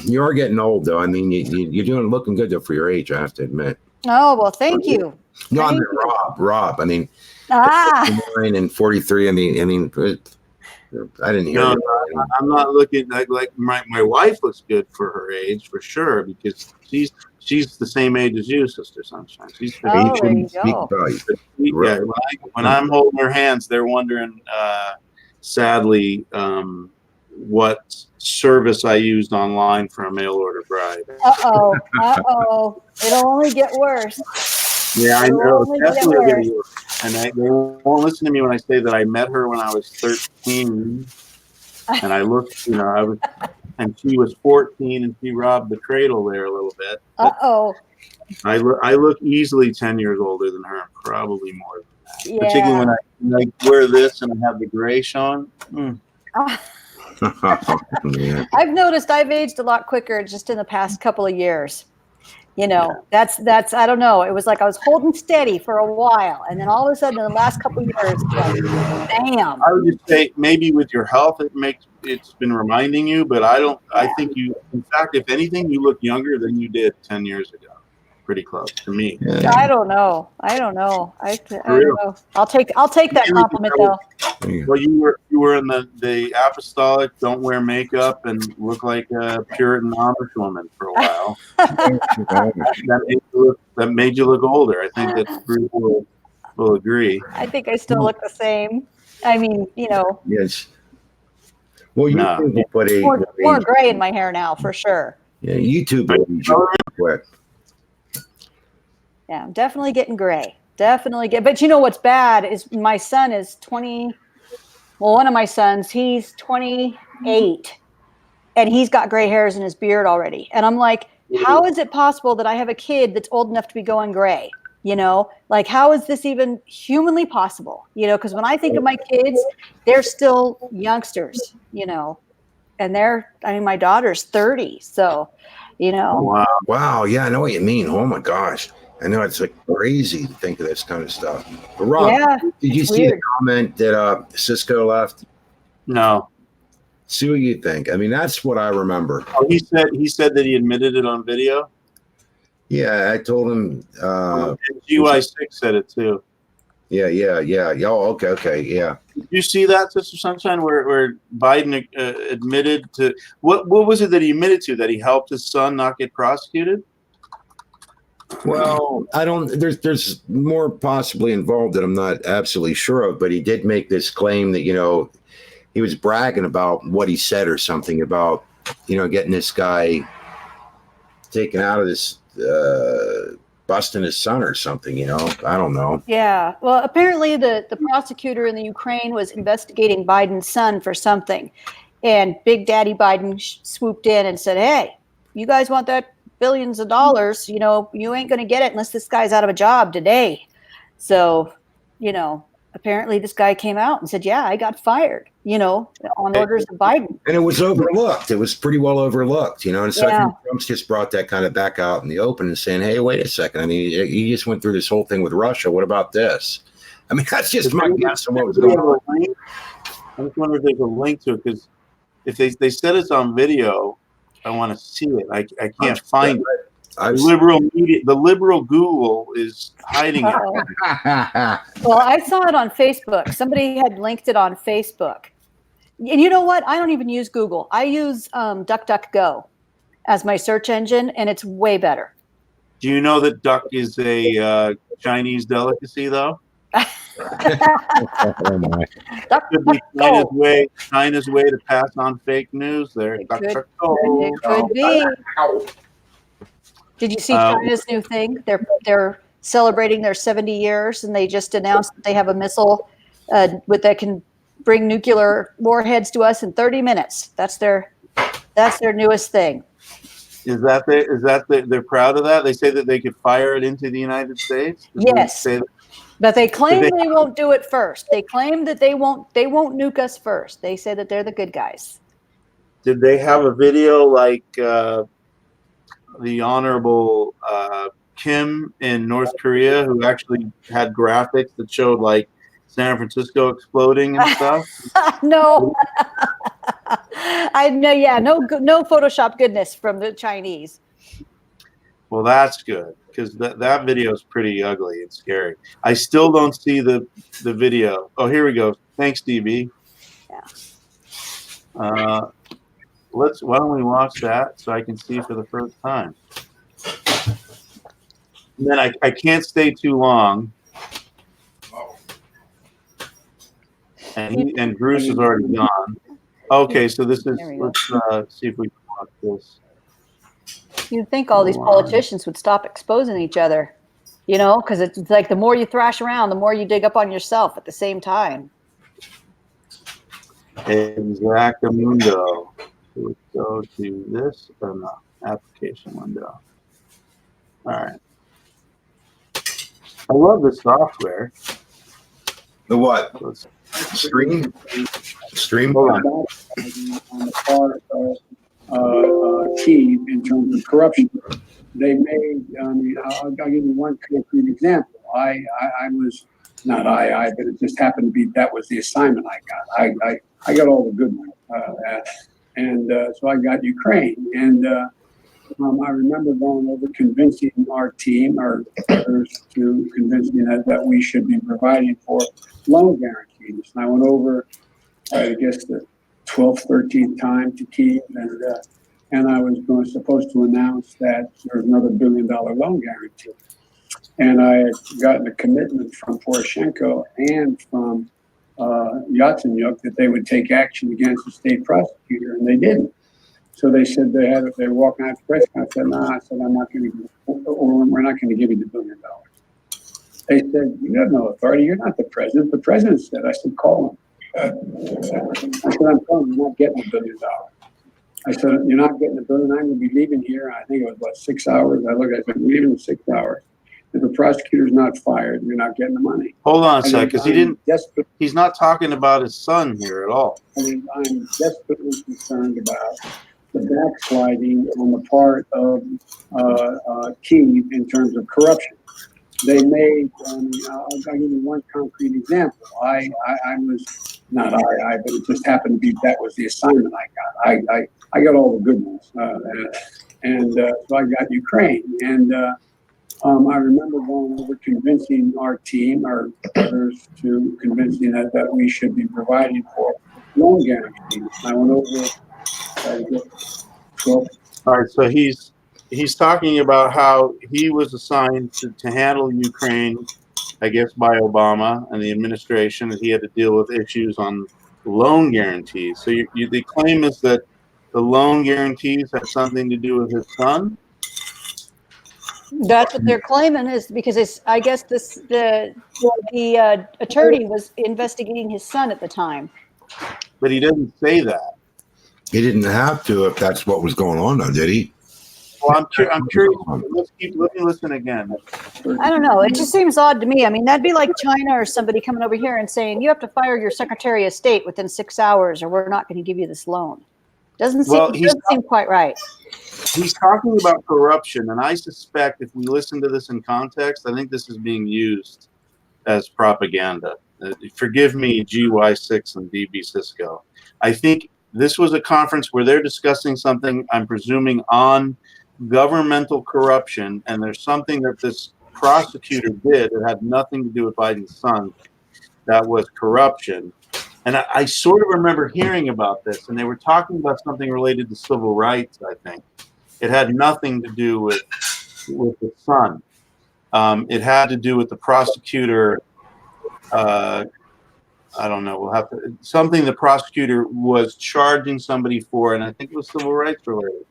You are getting old, though. I mean, you're looking good though for your age, I have to admit. Oh, well, thank you. No, I mean, Rob. I mean, 59 and 43. I mean, I didn't hear. No, I'm not looking like my wife looks good for her age for sure, because she's the same age as you, Sister Sunshine. She's 50. Oh, there you go. Yeah, when I'm holding her hands, they're wondering, sadly, what service I used online for a mail order bride. It'll only get worse. Yeah, I know. Definitely. And they won't listen to me when I say that I met her when I was 13, and I looked, and she was 14, and she robbed the cradle there a little bit. I look easily 10 years older than her, probably more than that. Yeah. Particularly when I wear this and I have the gray on. I've noticed I've aged a lot quicker just in the past couple of years. That's I don't know. It was like I was holding steady for a while, and then all of a sudden in the last couple of years, damn. I would just say maybe with your health, it's been reminding you, but I think you, in fact, if anything, you look younger than you did 10 years ago. Pretty close to me. Yeah. I don't know. I don't know. I'll take that compliment though. Well, you were in the apostolic, don't wear makeup and look like a Puritan Amish woman for a while. that made you look older. I think that group will agree. I think I still look the same. I mean, Yes. Well, you put more gray in my hair now for sure. Yeah, YouTube quick. Yeah, I'm definitely getting gray. But you know what's bad is my son is 20. Well, one of my sons, he's 28, and he's got gray hairs in his beard already. And I'm like, how is it possible that I have a kid that's old enough to be going gray? How is this even humanly possible? Because when I think of my kids, they're still youngsters, and my daughter's 30. So, Wow. Yeah, I know what you mean. Oh my gosh. I know it's like crazy to think of this kind of stuff. But Rob, did you see the comment that Cisco left? No. See what you think. I mean, that's what I remember. Oh, he said that he admitted it on video. Yeah, I told him. GY6 said it too. Yeah. Oh, okay, yeah. Did you see that, Sister Sunshine, where Biden admitted to what was it that he admitted to, that he helped his son not get prosecuted? Well, I don't. There's more possibly involved that I'm not absolutely sure of, but he did make this claim that he was bragging about what he said or something about getting this guy taken out of this busting his son or something. I don't know. Yeah. Well, apparently the prosecutor in the Ukraine was investigating Biden's son for something, and Big Daddy Biden swooped in and said, "Hey, you guys want that billions of dollars, you ain't going to get it unless this guy's out of a job today." So, apparently this guy came out and said, yeah, I got fired, on orders of Biden. And it was overlooked. It was pretty well overlooked, and so Trump's just brought that kind of back out in the open and saying, hey, wait a second. I mean, he just went through this whole thing with Russia. What about this? I mean, that's just my guess on what was going on. I just wonder if there's a link to it, because if they said it's on video, I want to see it. I can't find it. I've Liberal media, the liberal Google is hiding it. Well, I saw it on Facebook. Somebody had linked it on Facebook. And you know what? I don't even use Google. I use DuckDuckGo as my search engine, and it's way better. Do you know that duck is a Chinese delicacy, though? Oh my. Could be China's way to pass on fake news. There, It duck, could- duck, go. It could be. Did you see China's new thing? They're celebrating their 70 years, and they just announced that they have a missile that can bring nuclear warheads to us in 30 minutes. That's their newest thing. They're proud of that? They say that they could fire it into the United States? Yes. But they claim they won't do it first. They claim that they won't nuke us first. They say that they're the good guys. Did they have a video like the Honorable Kim in North Korea, who actually had graphics that showed like San Francisco exploding and stuff? No. I know. Yeah, no Photoshop goodness from the Chinese. Well, that's good, because that video is pretty ugly and scary. I still don't see the video. Oh, here we go. Thanks, DB. Yeah. Why don't we watch that so I can see for the first time? And then I can't stay too long. And Bruce is already gone. Okay, so this is, let's see if we can watch this. You'd think all these politicians would stop exposing each other, because it's like the more you thrash around, the more you dig up on yourself at the same time. Exactamundo. Let's go to this application window. All right. I love the software. The what? Stream? Hold on. On the part of Kiev in terms of corruption. They made, I'll give you one concrete example. I was, not I, but it just happened to be, that was the assignment I got. I got all the good ones. So I got Ukraine. And I remember going over convincing our team, or others, to convincing that we should be providing for loan guarantees. And I went over, I guess, the 12th, 13th time to Kiev, and I was supposed to announce that there was another $1 billion loan guarantee. And I had gotten a commitment from Poroshenko and from Yatsenyuk that they would take action against the state prosecutor, and they didn't. So they said they were walking out the press conference. I said, no, I said, I'm not going to, or we're not going to give you the $1 billion. They said, you have no authority. You're not the president. The president said. I said, call him. I said, I'm calling. You're not getting $1 billion. I said, you're not getting $1 billion. I'm going to be leaving here. I think it was about 6 hours. I said, leaving in 6 hours. If the prosecutor's not fired, you're not getting the money. Hold on a sec, because he's not talking about his son here at all. I'm desperately concerned about the backsliding on the part of Kiev in terms of corruption. They made, I'll give you one concrete example. I was, not I, but it just happened to be, that was the assignment I got. I got all the good ones. So I got Ukraine. And I remember going over convincing our team, or others, to convincing that we should be providing for loan guarantees. I went over 12. All right, so he's talking about how he was assigned to handle Ukraine, I guess, by Obama and the administration, and he had to deal with issues on loan guarantees. So the claim is that the loan guarantees have something to do with his son? That's what they're claiming, is because I guess the attorney was investigating his son at the time. But he didn't say that. He didn't have to if that's what was going on, though, did he? Well, I'm curious. Let me listen again. I don't know. It just seems odd to me. I mean, that'd be like China or somebody coming over here and saying, you have to fire your Secretary of State within 6 hours or we're not going to give you this loan. Doesn't seem quite right. He's talking about corruption, and I suspect if we listen to this in context, I think this is being used as propaganda. Forgive me, GY6 and DB Cisco. I think this was a conference where they're discussing something, I'm presuming, on governmental corruption, and there's something that this prosecutor did that had nothing to do with Biden's son that was corruption. And I sort of remember hearing about this, and they were talking about something related to civil rights, I think. It had nothing to do with the son. It had to do with the prosecutor. I don't know. We'll have to, something the prosecutor was charging somebody for, and I think it was civil rights related.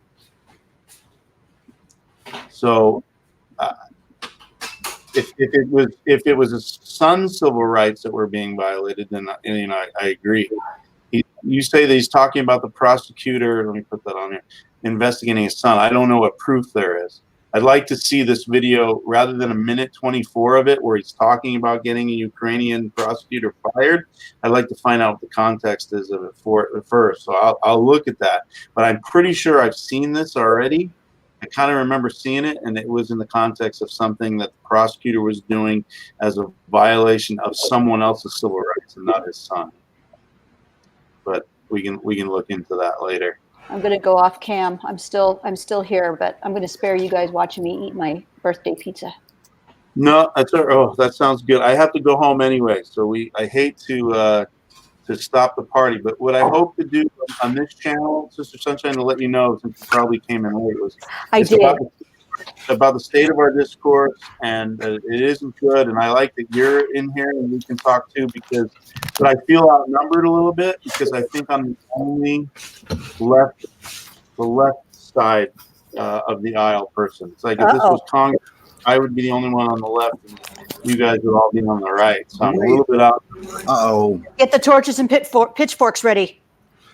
So, if it was a son's civil rights that were being violated, then I agree. You say that he's talking about the prosecutor. Let me put that on here. Investigating his son. I don't know what proof there is. I'd like to see this video rather than a minute 24 of it where he's talking about getting a Ukrainian prosecutor fired. I'd like to find out what the context is of it first. So I'll look at that. But I'm pretty sure I've seen this already. I kind of remember seeing it, and it was in the context of something that the prosecutor was doing as a violation of someone else's civil rights and not his son. But we can look into that later. I'm going to go off cam. I'm still here, but I'm going to spare you guys watching me eat my birthday pizza. No, that's that sounds good. I have to go home anyway, so I hate to stop the party. But what I hope to do on this channel, Sister Sunshine, to let you know, since you probably came in late, was about the state of our discourse, and it isn't good. And I like that you're in here and we can talk too, but I feel outnumbered a little bit because I think I'm the only the left side of the aisle person. It's like if this was Congress, I would be the only one on the left, and you guys would all be on the right. So I'm a little bit out. Get the torches and pitchforks ready.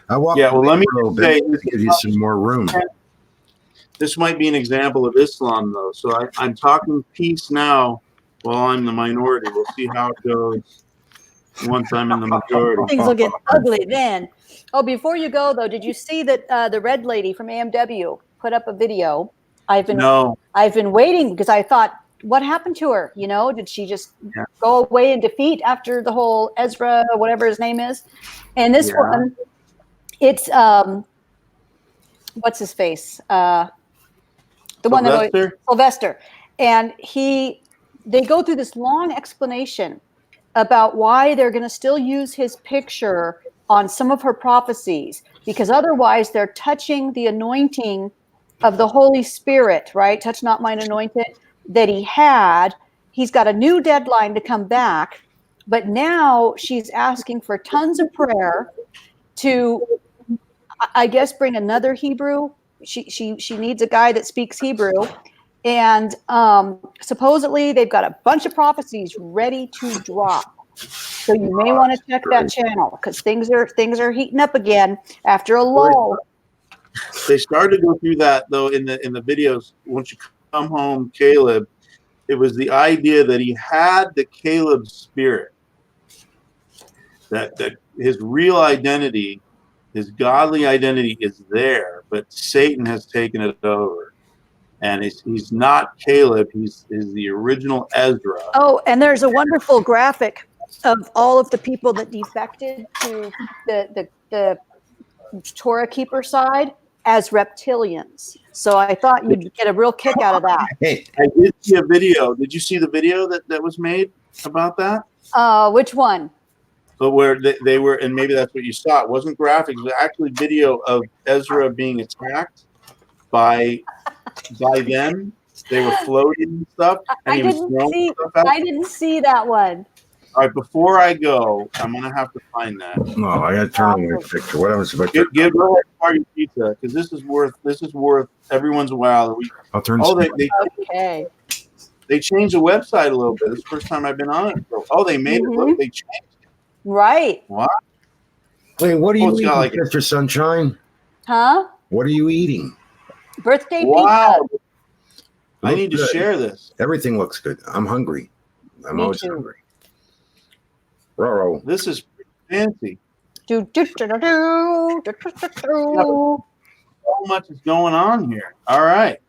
Well, let me say, give you some more room. This might be an example of Islam, though. So I'm talking peace now while I'm the minority. We'll see how it goes once I'm in the majority. Things will get ugly then. Oh, before you go, though, did you see that the red lady from AMW put up a video? I've been waiting because I thought, what happened to her? You know, did she just go away in defeat after the whole Ezra, whatever his name is? And this one, it's what's his face? The one that Sylvester, and they go through this long explanation about why they're going to still use his picture on some of her prophecies, because otherwise they're touching the anointing of the Holy Spirit, right? Touch not mine anointed that he had. He's got a new deadline to come back, but now she's asking for tons of prayer to, I guess, bring another Hebrew. She needs a guy that speaks Hebrew, and supposedly they've got a bunch of prophecies ready to drop. So you may want to check that channel because things are heating up again after a lull. They started to go through that though in the videos. Once you come home, Caleb, it was the idea that he had the Caleb spirit, that his real identity, his godly identity is there, but Satan has taken it over. And he's not Caleb, he's the original Ezra. Oh, and there's a wonderful graphic of all of the people that defected to the Torah keeper side as reptilians. So I thought you'd get a real kick out of that. Hey, I did see a video. Did you see the video that was made about that? Which one? But where they were, and maybe that's what you saw. It wasn't graphics. It was actually video of Ezra being attacked by them. They were floating and stuff, and he was throwing stuff out. I didn't see that one. All right, before I go, I'm gonna have to find that. No, I got to turn on my picture. What else about give her a party pizza because this is worth everyone's while. I'll turn. Okay. They changed the website a little bit. This is the first time I've been on it. So, they made it look. They changed it. Right. What? Wait, what are you eating, like Mr. Sunshine? Huh? What are you eating? Birthday wow. pizza. I need to share this. Everything looks good. I'm hungry. I'm always hungry. Roro. This is fancy. So much is going on here. All right.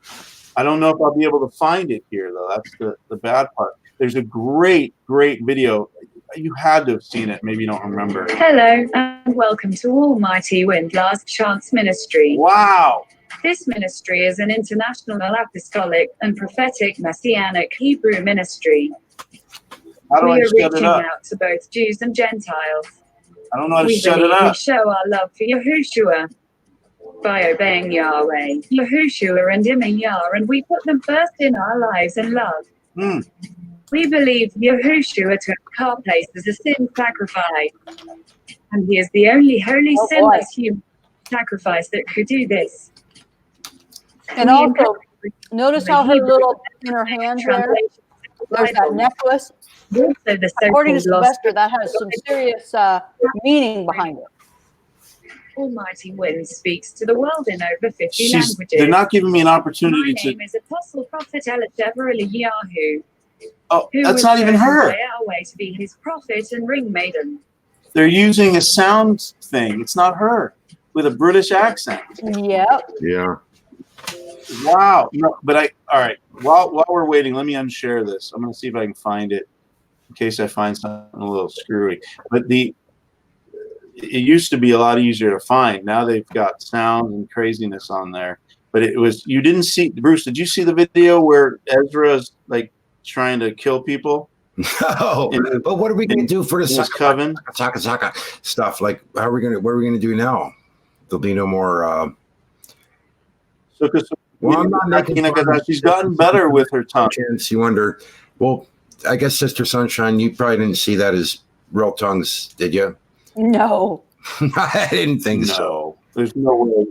I don't know if I'll be able to find it here, though. That's the bad part. There's a great video. You had to have seen it. Maybe you don't remember. Hello. welcome to Almighty Wind Last Chance Ministry. Wow. This ministry is an international apostolic and prophetic messianic Hebrew ministry. How do We I are shut it reaching up? out to both Jews and Gentiles. I don't know how to We shut it believe we up. show our love for Yahushua by obeying Yahweh, Yahushua, and Yah, and we put them first in our lives in love. Hmm. We believe Yahushua took our place as a sin sacrifice, and he is the only holy, Oh, boy. sinless human sacrifice that could do this. And We also, encourage notice the how her Hebrew little in her hand there. translation of the There's that Bible. necklace. Also, the According to so-called lost Sylvester, that has some serious meaning behind it. Almighty Wind speaks to the world in over 50 They're languages. not giving me an My opportunity to. name is Apostle Prophet Elishever Eliyahu, Oh, who that's was not even chosen her. by Yahweh to be his prophet and ring maiden. They're using a sound thing. It's not her with a British accent. Yep. Yeah. Wow. No, but all right. While we're waiting, let me unshare this. I'm going to see if I can find it in case I find something a little screwy. But it used to be a lot easier to find. Now they've got sound and craziness on there. But you didn't see, Bruce, did you see the video where Ezra's like trying to kill people? No, but what are we going to do for the in his coven? Saka stuff? Like, what are we going to do now? There'll be no more. Well, I'm not making fun. She's gotten better with her tongue. Chance, you wonder. Well, I guess Sister Sunshine, you probably didn't see that as real tongues, did you? No. I didn't think so. No, there's no way.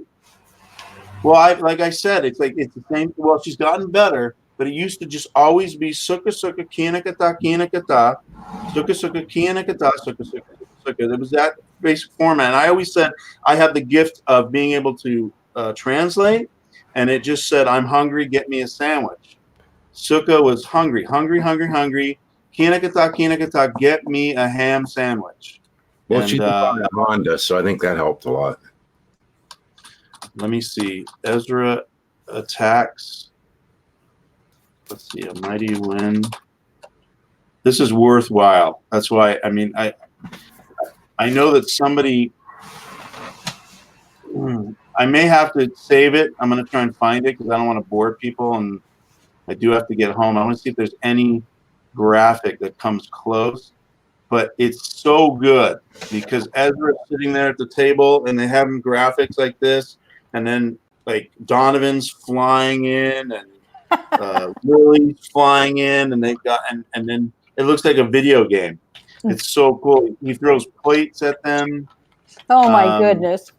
Well, like I said, it's the same. Well, she's gotten better, but it used to just always be sukkah sukkah kianakata kianakata, sukkah sukkah kianakata sukkah sukkah sukkah. It was that basic format. And I always said I have the gift of being able to translate, and it just said, "I'm hungry. Get me a sandwich." Sukkah was hungry, hungry, hungry, hungry. Kianakata kianakata, get me a ham sandwich. Well, And, she's on a Honda, so I think that helped a lot. Let me see. Ezra attacks. Let's see. A mighty wind. This is worthwhile. That's why. I mean, I know that somebody. I may have to save it. I'm going to try and find it because I don't want to bore people, and I do have to get home. I want to see if there's any graphic that comes close. But it's so good because Ezra's sitting there at the table, and they have him graphics like this. And then like Donovan's flying in and Lily's flying in, and they've got and then it looks like a video game. It's so cool. He throws plates at them. Oh my goodness.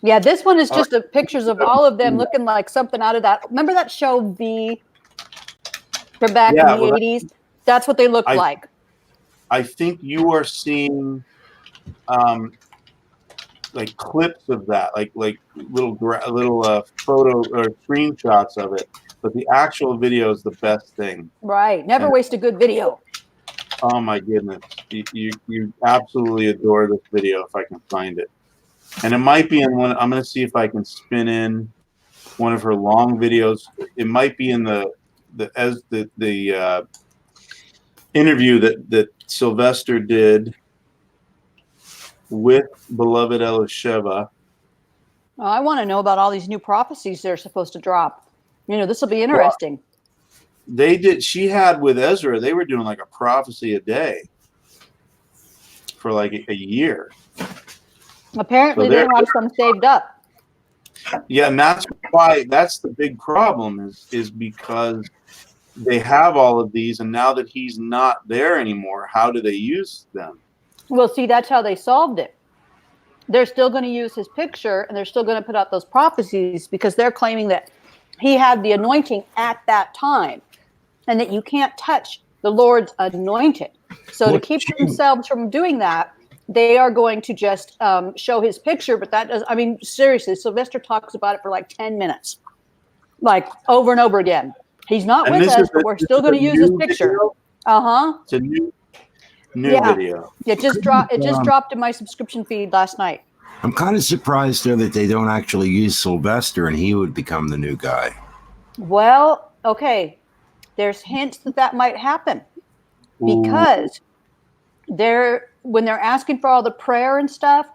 Yeah, this one is just pictures of all of them looking like something out of that. Remember that show V from back in the 80s? That's what they look like. I think you are seeing like clips of that, like little photo or screenshots of it, but the actual video is the best thing. Right. Never waste a good video. Oh my goodness, you absolutely adore this video if I can find it, and it might be in one. I'm going to see if I can spin in one of her long videos. It might be in the interview that Sylvester did with beloved Elisheva. Well, I want to know about all these new prophecies they're supposed to drop. This will be interesting. Well, she had with Ezra, they were doing like a prophecy a day for like a year. Apparently they have some saved up. Yeah, and that's the big problem is because they have all of these, and now that he's not there anymore, how do they use them? Well, see, that's how they solved it. They're still going to use his picture, and they're still going to put out those prophecies because they're claiming that he had the anointing at that time and that you can't touch the Lord's anointed. So to keep themselves from doing that, they are going to just show his picture. But that does, I mean, seriously, Sylvester talks about it for like 10 minutes, like over and over again. He's not with us, but we're still going to use his picture. It's a new video. It just dropped in my subscription feed last night. I'm kind of surprised though that they don't actually use Sylvester and he would become the new guy. Well, okay. There's hints that might happen because when they're asking for all the prayer and stuff,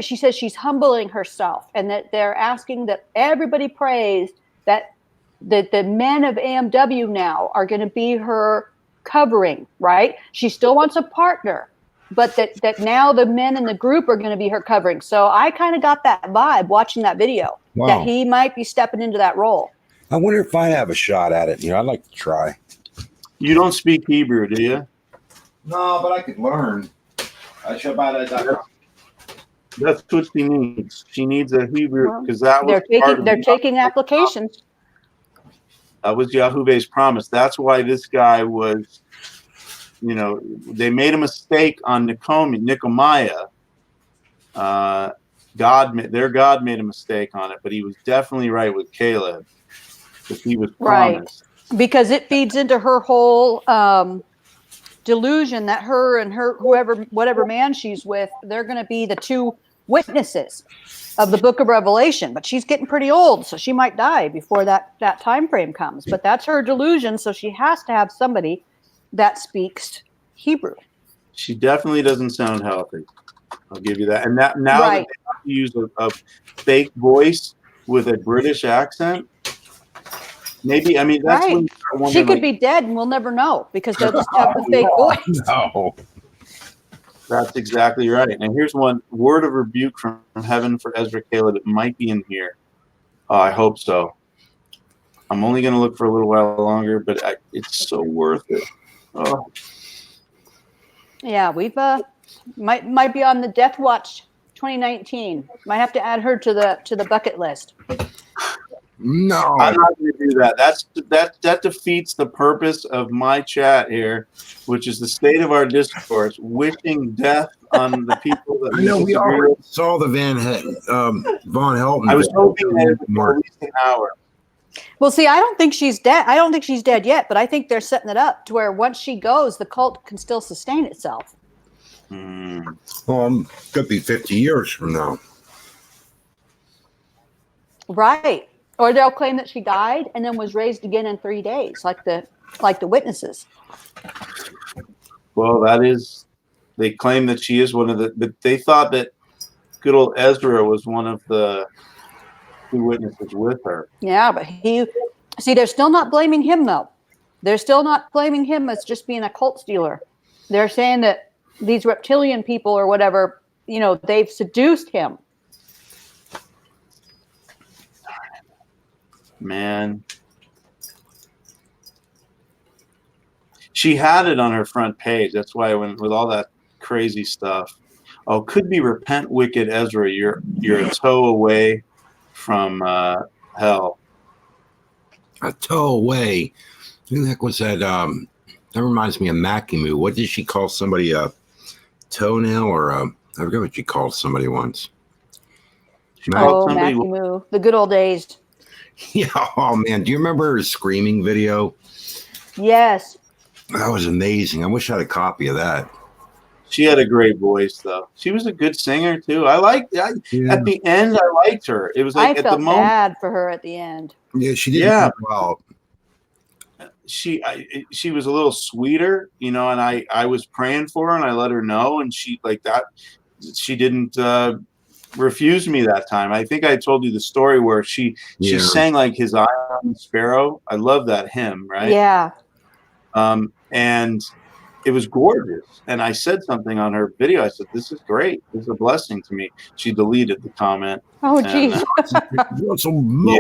she says she's humbling herself, and that they're asking that everybody prays that the men of AMW now are going to be her covering, right? She still wants a partner, but that now the men in the group are going to be her covering. So I kind of got that vibe watching that video, that he might be stepping into that role. I wonder if I have a shot at it. I'd like to try. You don't speak Hebrew, do you? No, but I could learn. I should buy that. That's what she needs. She needs a Hebrew, because that was they're taking applications. That was Yahuwah's promise. That's why this guy was, they made a mistake on Nehemiah. Their God made a mistake on it, but he was definitely right with Caleb, because he was promised. Right, because it feeds into her whole delusion that her and whatever man she's with, they're going to be the two witnesses of the book of Revelation. But she's getting pretty old, so she might die before that time frame comes. But that's her delusion, so she has to have somebody that speaks Hebrew. She definitely doesn't sound healthy. I'll give you that. And now that they have to use a fake voice with a British accent, maybe, that's when you start wondering, she could be dead and we'll never know, because they'll just have the fake voice. No. That's exactly right. And here's one word of rebuke from heaven for Ezra Caleb. It might be in here. Oh, I hope so. I'm only going to look for a little while longer, but it's so worth it. Oh. Yeah, we've might be on the Death Watch 2019. Might have to add her to the bucket list. No, I'm not going to do that. That defeats the purpose of my chat here, which is the state of our discourse, wishing death on the people that I know we already with. saw the Von Helton. I was hoping that it would at least an hour. Well, see, I don't think she's dead. I don't think she's dead yet, but I think they're setting it up to where once she goes, the cult can still sustain itself. Could be 50 years from now. Right. Or they'll claim that she died and then was raised again in 3 days, like the witnesses. Well, they claim that she is one of but they thought that good old Ezra was one of the two witnesses with her. Yeah, but they're still not blaming him, though. They're still not blaming him as just being a cult stealer. They're saying that these reptilian people or whatever, they've seduced him. Man. She had it on her front page. That's why I went with all that crazy stuff. Oh, could be repent, wicked Ezra. You're a toe away from hell. A toe away. Who the heck was that? That reminds me of Makimu. What did she call somebody, a toenail, or I forget what she called somebody once. Makimu, the good old days. Yeah. Oh man, do you remember her screaming video? Yes. That was amazing. I wish I had a copy of that. She had a great voice, though. She was a good singer too. At the end, I liked her. It was like I felt bad for her at the end. Yeah, she did really well. She was a little sweeter, and I was praying for her, and I let her know, and she she didn't refuse me that time. I think I told you the story where she sang like His Eye on the Sparrow. I love that hymn, right? Yeah. And it was gorgeous. And I said something on her video. I said, "This is great. This is a blessing to me." She deleted the comment. Oh, geez. Yeah.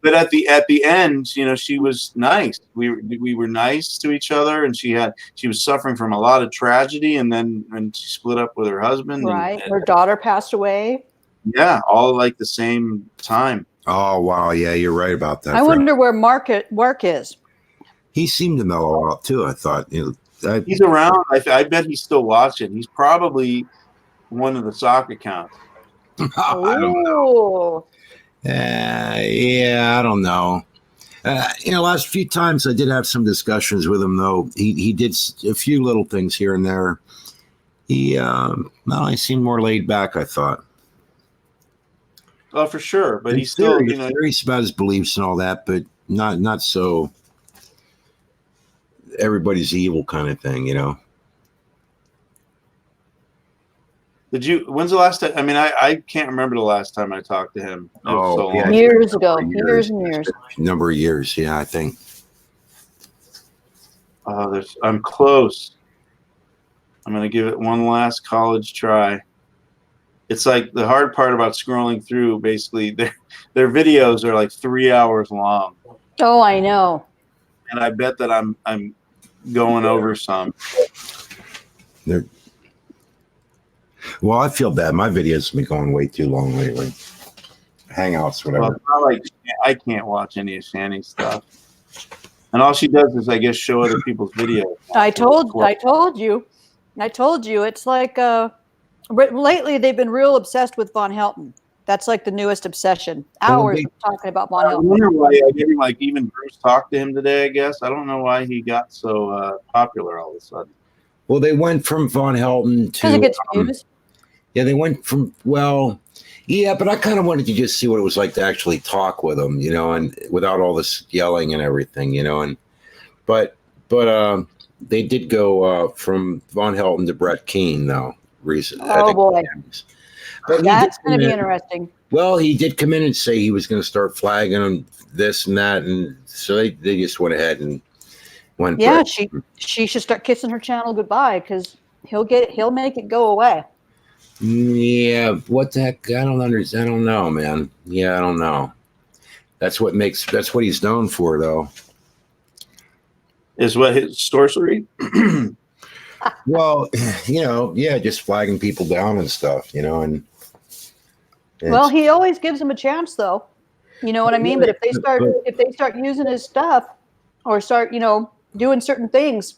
But at the end, she was nice. We were nice to each other, and she was suffering from a lot of tragedy, and then when she split up with her husband, right? Her daughter passed away. Yeah, all like the same time. Oh wow, yeah, you're right about that. I wonder where Mark is. He seemed to mellow out too. I thought, he's around. I bet he's still watching. He's probably one of the sock accounts. I don't know. Yeah, I don't know. Last few times I did have some discussions with him, though. He did a few little things here and there. He seemed more laid back, I thought. Oh, for sure. But he's still, still, serious about his beliefs and all that, but not so everybody's evil kind of thing, When's the last time? I mean, I can't remember the last time I talked to him. It was so long. Years ago, years and years. Number of years, yeah, I think. I'm close. I'm going to give it one last college try. It's like the hard part about scrolling through, basically, their videos are like 3 hours long. Oh, I know. And I bet that I'm going over some. Well, I feel bad. My videos have been going way too long lately. Hangouts, whatever. Well, it's not like I can't watch any of Shani's stuff. And all she does is, I guess, show other people's videos. I told you. It's like lately they've been real obsessed with Von Helton. That's like the newest obsession. Hours talking about Von Helton. I wonder why I didn't like even Bruce talked to him today, I guess. I don't know why he got so popular all of a sudden. Well, they went from Von Helton to... Because it gets views. Yeah, they went from, well, yeah, but I kind of wanted to just see what it was like to actually talk with him, you know, and without all this yelling and everything, you know, and but they did go from Von Helton to Brett Keane, though, recently. Oh, boy. But that's going to be interesting. Well, he did come in and say he was going to start flagging him this and that, and so they just went ahead and went. Yeah, she should start kissing her channel goodbye because he'll make it go away. Yeah, what the heck? I don't understand. I don't know, man. Yeah, I don't know. That's what he's known for, though. Is what his sorcery? Well, you know, yeah, just flagging people down and stuff, you know, and well, he always gives them a chance, though. You know what I mean? But if they start using his stuff or start, you know, doing certain things,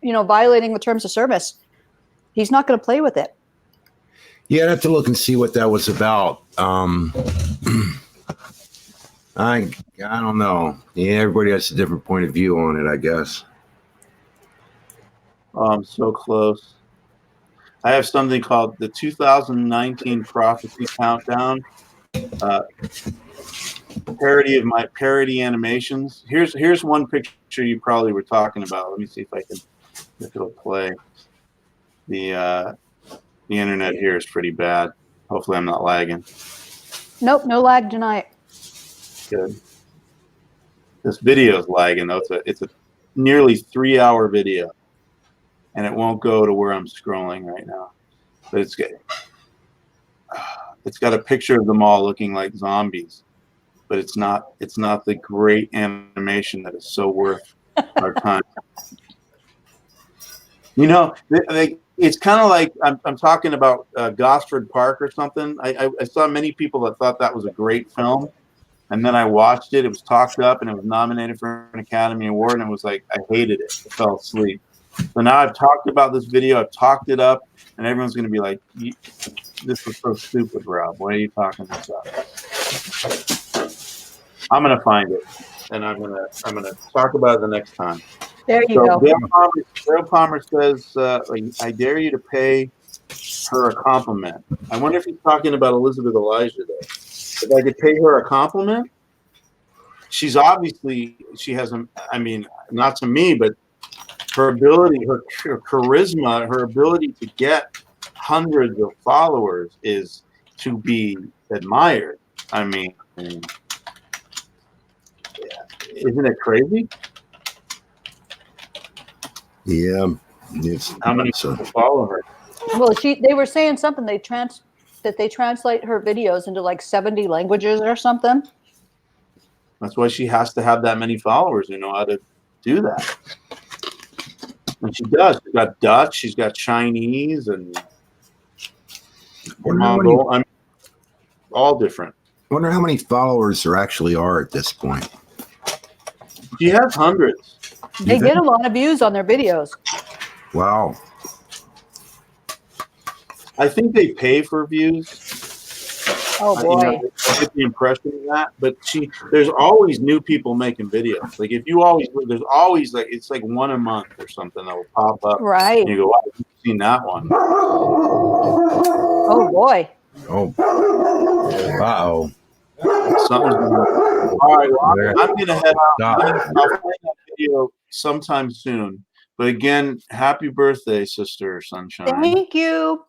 violating the terms of service, he's not going to play with it. Yeah, I'd have to look and see what that was about. I don't know. Yeah, everybody has a different point of view on it, I guess. Oh, I'm so close. I have something called the 2019 Prophecy Countdown. Parody of my parody animations. Here's one picture you probably were talking about. Let me see if it'll play. The internet here is pretty bad. Hopefully I'm not lagging. Nope, no lag tonight. Good. This video is lagging though. It's a nearly 3-hour video, and it won't go to where I'm scrolling right now. But it's got a picture of them all looking like zombies, but it's not the great animation that is so worth our time. You know, it's kind of like I'm talking about Gosford Park or something. I saw many people that thought that was a great film, and then I watched it. It was talked up, and it was nominated for an Academy Award, and it was like I hated it. I fell asleep. So now I've talked about this video. I've talked it up, and everyone's going to be like, "This was so stupid, Rob. Why are you talking this up?" I'm going to find it, and I'm going to talk about it the next time. There you go. Dale Palmer says, I dare you to pay her a compliment. I wonder if he's talking about Elizabeth Elijah there. If I could pay her a compliment, she has I mean, not to me, but her ability, her charisma, her ability to get hundreds of followers is to be admired. I mean, isn't it crazy? Yeah. How many people follow her? Well, they were saying something. They translate her videos into like 70 languages or something. That's why she has to have that many followers who know how to do that. And she does. She's got Dutch. She's got Chinese and Mongol. All different. I wonder how many followers there actually are at this point. She has hundreds. They get a lot of views on their videos. Wow. I think they pay for views. Oh boy. I get the impression of that. But there's always new people making videos. Like there's always like it's like one a month or something that will pop up. Right. And you go, wow, I've seen that one. Oh boy. Oh. Uh-oh. Something's going on. All right, well, I'm going to head out. I'll play that video sometime soon. But again, happy birthday, Sister Sunshine. Thank you.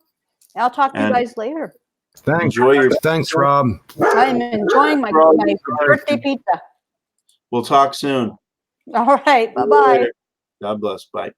I'll talk to you And guys later. Thanks. enjoy your. Thanks, Rob. I'm enjoying my birthday pizza. We'll talk soon. All right. See you Bye-bye. later. God bless. Bye.